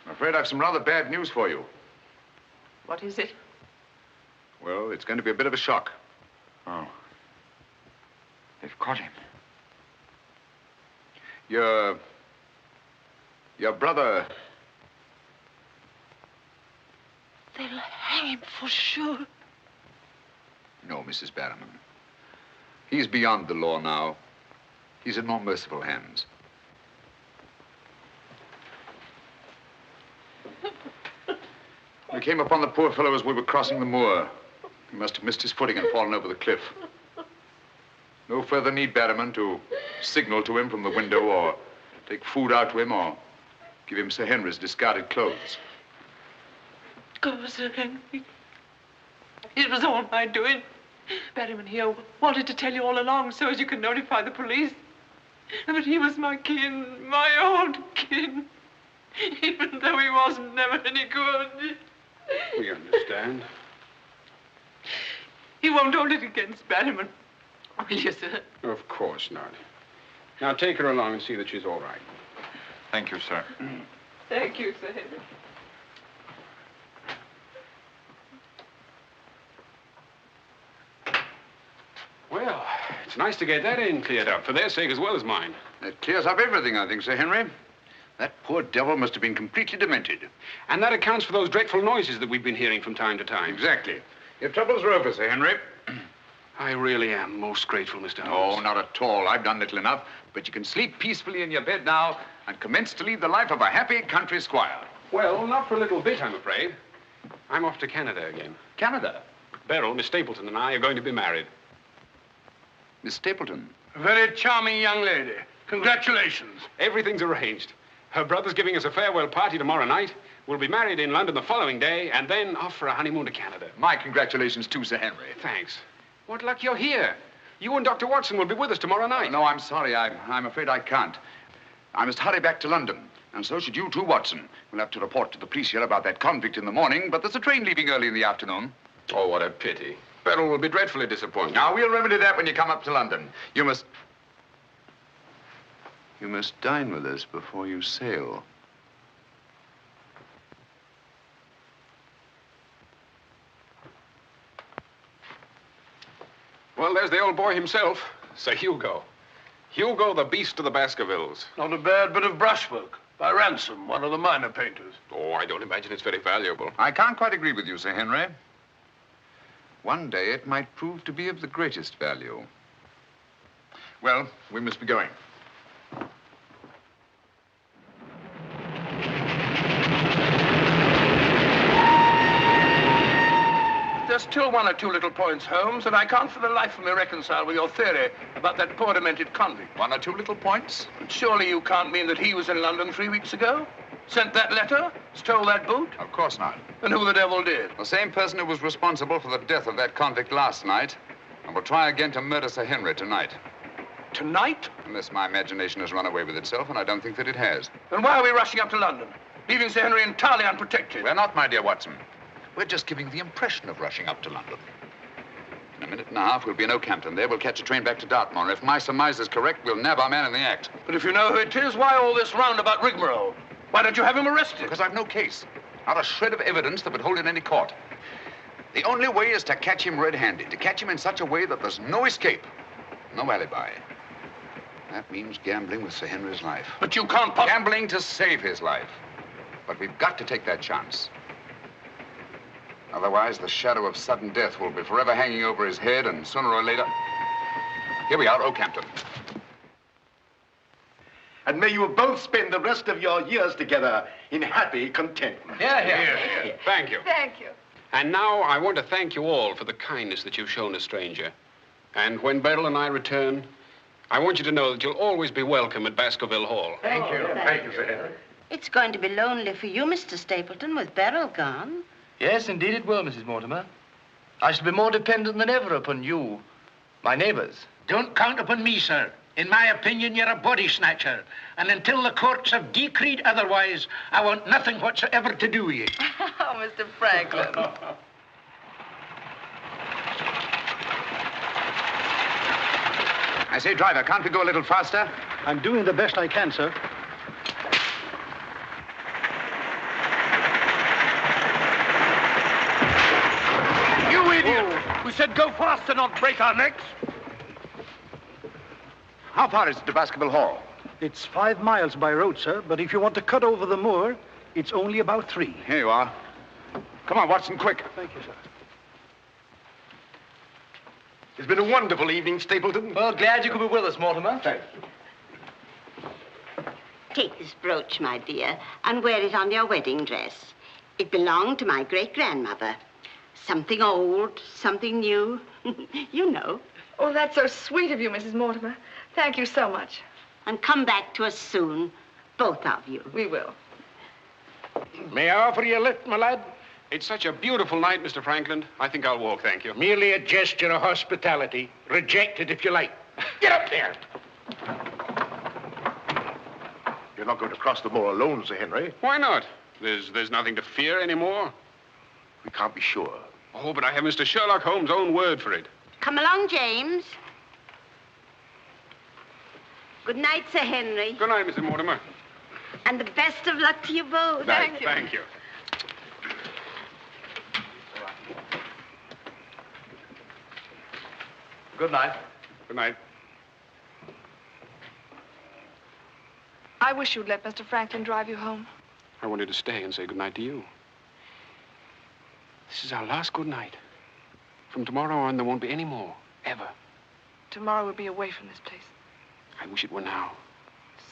I'm afraid I've some rather bad news for you. What is it? Well, it's going to be a bit of a shock. Oh. They've caught him. Your brother... They'll hang him for sure. No, Mrs. Barrowman. He's beyond the law now. He's in more merciful hands. We came upon the poor fellow as we were crossing the moor. He must have missed his footing and fallen over the cliff. No further need, Barrowman, to signal to him from the window or take food out to him or give him Sir Henry's discarded clothes. Oh, Sir Henry. It was all my doing. Barrowman here wanted to tell you all along so as you could notify the police. But he was my kin, my old kin. Even though he wasn't never any good. We understand. He won't hold it against Barrowman. Will you, sir? Of course not. Now take her along and see that she's all right. Thank you, sir. Thank you, Sir Henry. Well, it's nice to get that in cleared up, for their sake as well as mine. That clears up everything, I think, Sir Henry. That poor devil must have been completely demented. And that accounts for those dreadful noises that we've been hearing from time to time. Exactly. Your troubles are over, Sir Henry. I really am most grateful, Mr. Holmes. Oh, not at all. I've done little enough. But you can sleep peacefully in your bed now and commence to lead the life of a happy country squire. Well, not for a little bit, I'm afraid. I'm off to Canada again. Canada? Beryl, Miss Stapleton, and I are going to be married. Miss Stapleton? A very charming young lady. Congratulations. Everything's arranged. Her brother's giving us a farewell party tomorrow night. We'll be married in London the following day, and then off for a honeymoon to Canada. My congratulations too, Sir Henry. Thanks. What luck you're here. You and Dr. Watson will be with us tomorrow night. No, I'm sorry. I'm afraid I can't. I must hurry back to London. And so should you too, Watson. We'll have to report to the police here about that convict in the morning, but there's a train leaving early in the afternoon. Oh, what a pity. Beryl will be dreadfully disappointed. Now, we'll remedy that when you come up to London. You must dine with us before you sail. Well, there's the old boy himself, Sir Hugo. Hugo, the beast of the Baskervilles. Not a bad bit of brushwork by Ransom, one of the minor painters. Oh, I don't imagine it's very valuable. I can't quite agree with you, Sir Henry. One day it might prove to be of the greatest value. Well, we must be going. There's still one or two little points, Holmes, that I can't for the life of me reconcile with your theory about that poor demented convict. One or two little points? But surely you can't mean that he was in London 3 weeks ago? Sent that letter? Stole that boot? Of course not. Then who the devil did? The same person who was responsible for the death of that convict last night and will try again to murder Sir Henry tonight. Tonight? Unless my imagination has run away with itself, and I don't think that it has. Then why are we rushing up to London, leaving Sir Henry entirely unprotected? We're not, my dear Watson. We're just giving the impression of rushing up to London. In a minute and a half, we'll be in Oakhampton. There, we'll catch a train back to Dartmoor. If my surmise is correct, we'll nab our man in the act. But if you know who it is, why all this roundabout rigmarole? Why don't you have him arrested? Because I've no case. Not a shred of evidence that would hold in any court. The only way is to catch him red-handed, to catch him in such a way that there's no escape, no alibi. That means gambling with Sir Henry's life. But you can't possibly... Gambling to save his life. But we've got to take that chance. Otherwise, the shadow of sudden death will be forever hanging over his head, and sooner or later... Here we are, Oakhampton. And may you both spend the rest of your years together in happy contentment. Yeah. Thank you. Thank you. And now I want to thank you all for the kindness that you've shown a stranger. And when Beryl and I return, I want you to know that you'll always be welcome at Baskerville Hall. Thank you. Thank you, Sir Henry. It's going to be lonely for you, Mr. Stapleton, with Beryl gone. Yes, indeed it will, Mrs. Mortimer. I shall be more dependent than ever upon you, my neighbors. Don't count upon me, sir. In my opinion, you're a body snatcher. And until the courts have decreed otherwise, I want nothing whatsoever to do with you. Oh, Mr. Franklin. I say, driver, can't we go a little faster? I'm doing the best I can, sir. You idiot! We said go faster, not break our necks. How far is it to Baskerville Hall? It's 5 miles by road, sir, but if you want to cut over the moor, it's only about 3. Here you are. Come on, Watson, quick. Thank you, sir. It's been a wonderful evening, Stapleton. Well, glad you could be with us, Mortimer. Thanks. Take this brooch, my dear, and wear it on your wedding dress. It belonged to my great-grandmother. Something old, something new. You know. Oh, that's so sweet of you, Mrs. Mortimer. Thank you so much. And come back to us soon, both of you. We will. May I offer you a lift, my lad? It's such a beautiful night, Mr. Franklin. I think I'll walk, thank you. Merely a gesture of hospitality. Reject it if you like. Get up there! You're not going to cross the moor alone, Sir Henry. Why not? There's nothing to fear anymore. We can't be sure. Oh, but I have Mr. Sherlock Holmes' own word for it. Come along, James. Good night, Sir Henry. Good night, Mrs. Mortimer. And the best of luck to you both. Thank you. Good night. Good night. I wish you'd let Mr. Franklin drive you home. I wanted to stay and say good night to you. This is our last good night. From tomorrow on, there won't be any more, ever. Tomorrow we'll be away from this place. I wish it were now.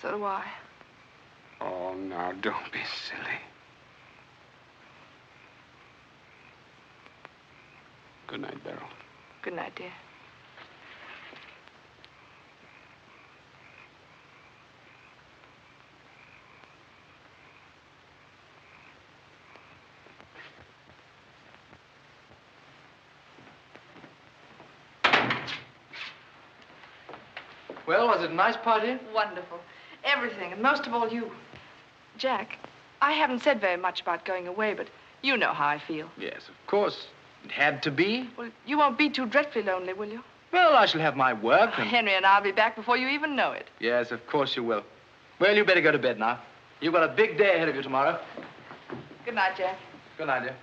So do I. Oh, now, don't be silly. Good night, Beryl. Good night, dear. Well, was it a nice party? Wonderful. Everything, and most of all you. Jack, I haven't said very much about going away, but you know how I feel. Yes, of course. It had to be. Well, you won't be too dreadfully lonely, will you? Well, I shall have my work and... Henry and I'll be back before you even know it. Yes, of course you will. Well, you better go to bed now. You've got a big day ahead of you tomorrow. Good night, Jack. Good night, dear.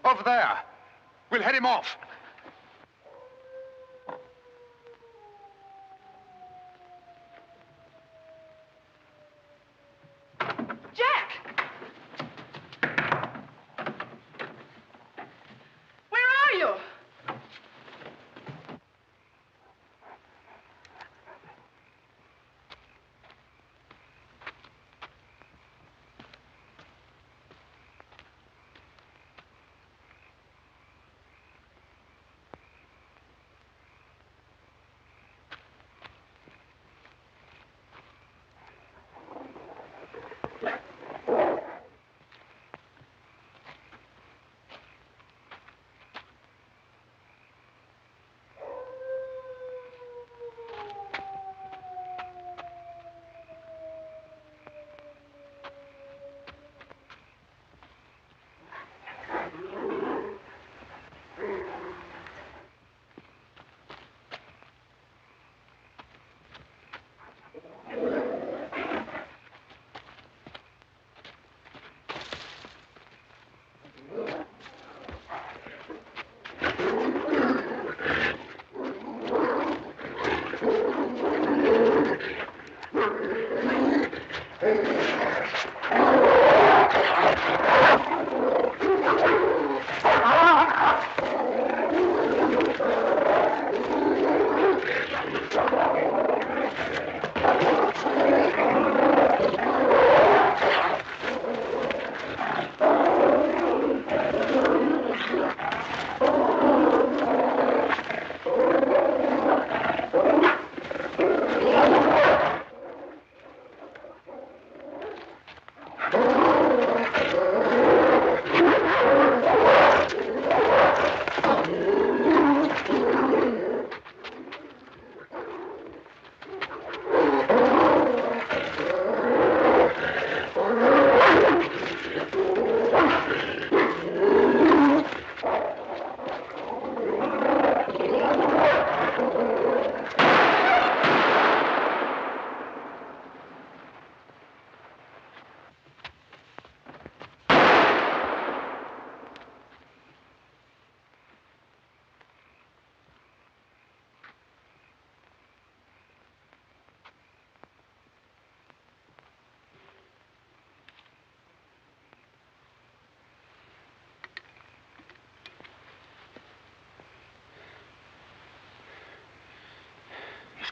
Over there. We'll head him off. Jack! Where are you?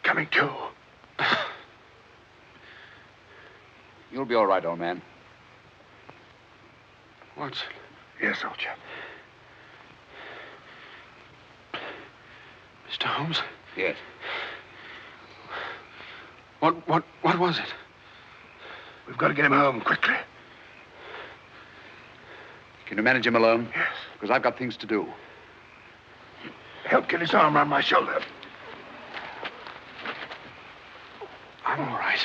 Coming to. You'll be all right, old man. Watson. Yes, soldier. Mr. Holmes? Yes. What was it? We've got to get him home quickly. Can you manage him alone? Yes. Because I've got things to do. Help get his arm around my shoulder. I'm all right.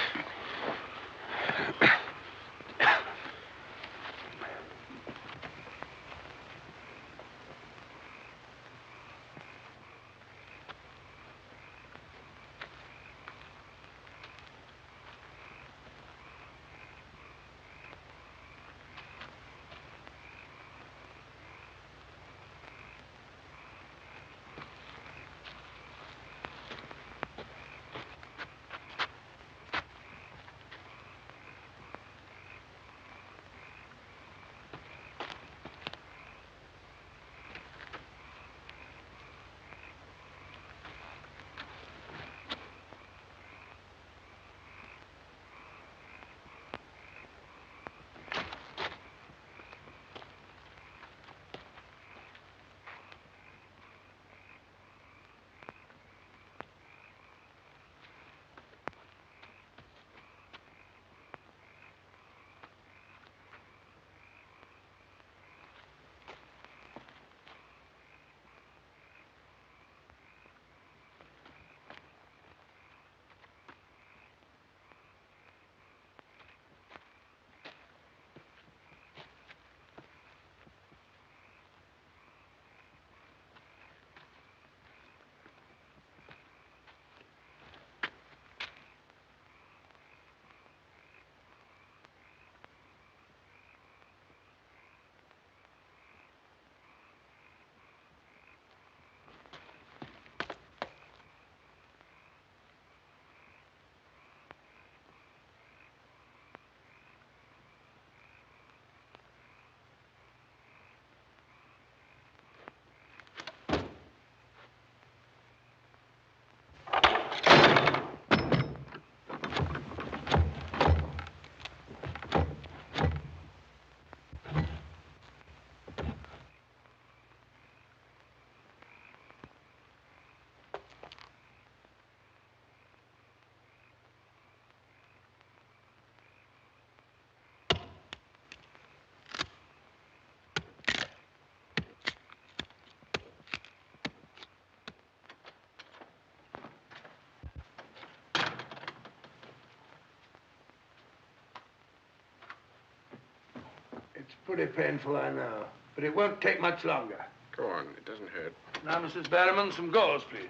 Pretty painful, I know. But it won't take much longer. Go on, it doesn't hurt. Now, Mrs. Barrowman, some gauze, please.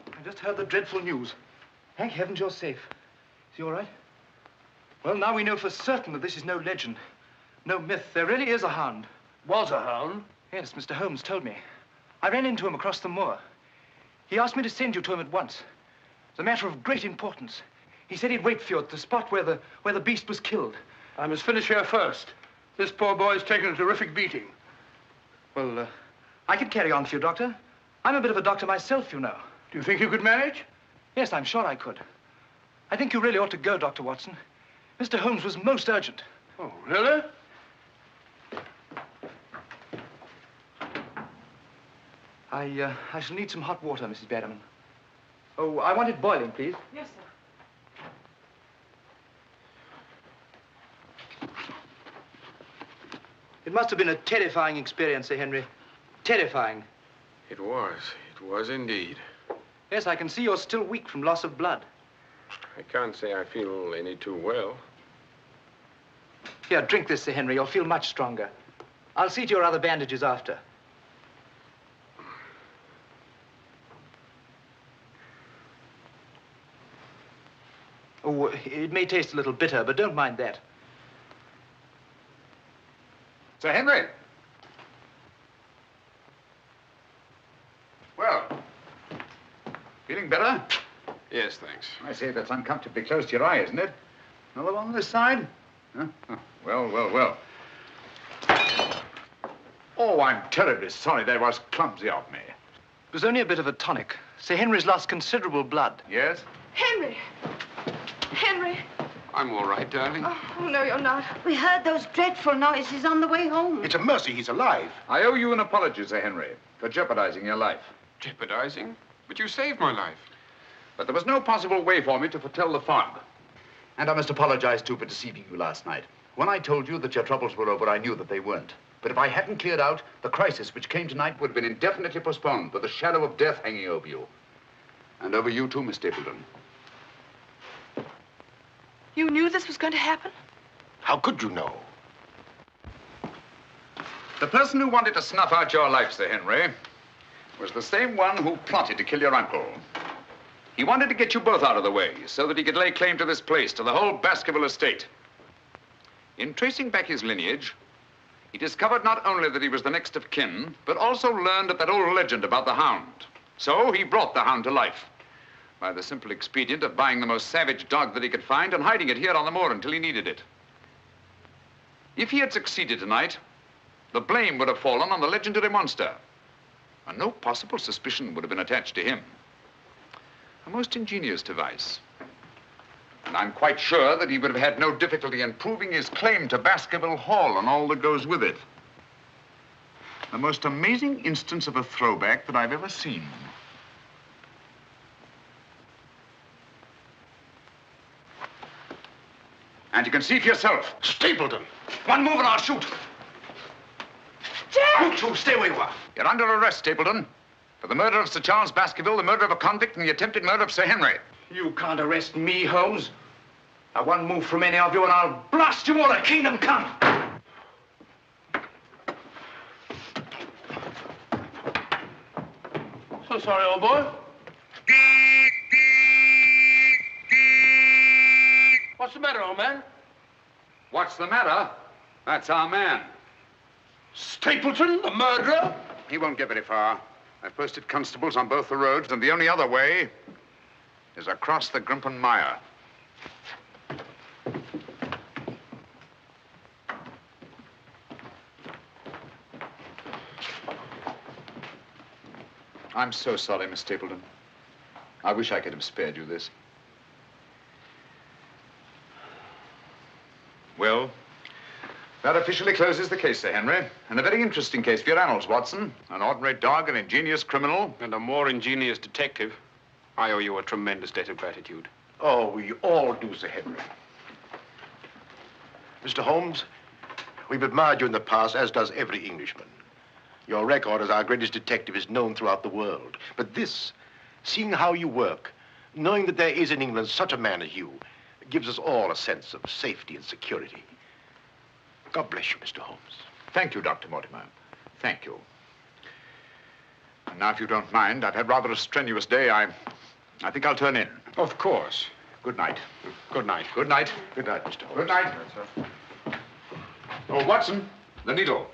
I just heard the dreadful news. Thank heavens you're safe. Is he all right? Well, now we know for certain that this is no legend, no myth. There really is a hound. Was a hound? Yes, Mr. Holmes told me. I ran into him across the moor. He asked me to send you to him at once. It's a matter of great importance. He said he'd wait for you at the spot where the beast was killed. I must finish here first. This poor boy's taken a terrific beating. Well, I could carry on for you, Doctor. I'm a bit of a doctor myself, you know. Do you think you could manage? Yes, I'm sure I could. I think you really ought to go, Dr. Watson. Mr. Holmes was most urgent. Oh, really? I shall need some hot water, Mrs. Barrowman. Oh, I want it boiling, please. Yes, sir. It must have been a terrifying experience, Sir Henry. Terrifying. It was. It was indeed. Yes, I can see you're still weak from loss of blood. I can't say I feel any too well. Here, drink this, Sir Henry. You'll feel much stronger. I'll see to your other bandages after. Oh, it may taste a little bitter, but don't mind that. Sir Henry. Well, feeling better? Yes, thanks. I say, that's uncomfortably close to your eye, isn't it? Another one on this side? Huh? Oh, well, well, well. Oh, I'm terribly sorry. That was clumsy of me. It was only a bit of a tonic. Sir Henry's lost considerable blood. Yes? Henry! Henry! I'm all right, darling. Oh, no, you're not. We heard those dreadful noises on the way home. It's a mercy he's alive. I owe you an apology, Sir Henry, for jeopardizing your life. Jeopardizing? But you saved my life. But there was no possible way for me to foretell the fog. And I must apologize, too, for deceiving you last night. When I told you that your troubles were over, I knew that they weren't. But if I hadn't cleared out, the crisis which came tonight would have been indefinitely postponed, with the shadow of death hanging over you. And over you, too, Miss Stapleton. You knew this was going to happen? How could you know? The person who wanted to snuff out your life, Sir Henry, was the same one who plotted to kill your uncle. He wanted to get you both out of the way so that he could lay claim to this place, to the whole Baskerville estate. In tracing back his lineage, he discovered not only that he was the next of kin, but also learned of that old legend about the Hound. So he brought the Hound to life by the simple expedient of buying the most savage dog that he could find and hiding it here on the moor until he needed it. If he had succeeded tonight, the blame would have fallen on the legendary monster, and no possible suspicion would have been attached to him. A most ingenious device. And I'm quite sure that he would have had no difficulty in proving his claim to Baskerville Hall and all that goes with it. The most amazing instance of a throwback that I've ever seen. And you can see for yourself. Stapleton! One move and I'll shoot. Jack! You two, stay where you are. You're under arrest, Stapleton, for the murder of Sir Charles Baskerville, the murder of a convict, and the attempted murder of Sir Henry. You can't arrest me, Holmes. Now, one move from any of you and I'll blast you all to kingdom come. So sorry, old boy. What's the matter, old man? What's the matter? That's our man. Stapleton, the murderer? He won't get very far. I've posted constables on both the roads, and the only other way is across the Grimpen Mire. I'm so sorry, Miss Stapleton. I wish I could have spared you this. Well, that officially closes the case, Sir Henry. And a very interesting case for your annals, Watson. An ordinary dog, an ingenious criminal. And a more ingenious detective. I owe you a tremendous debt of gratitude. Oh, we all do, Sir Henry. Mr. Holmes, we've admired you in the past, as does every Englishman. Your record as our greatest detective is known throughout the world. But this, seeing how you work, knowing that there is in England such a man as you, gives us all a sense of safety and security. God bless you, Mr. Holmes. Thank you, Dr. Mortimer. Thank you. And now, if you don't mind, I've had rather a strenuous day. I think I'll turn in. Of course. Good night. Good night. Good night. Good night, Mr. Holmes. Good night. Oh, Watson, the needle.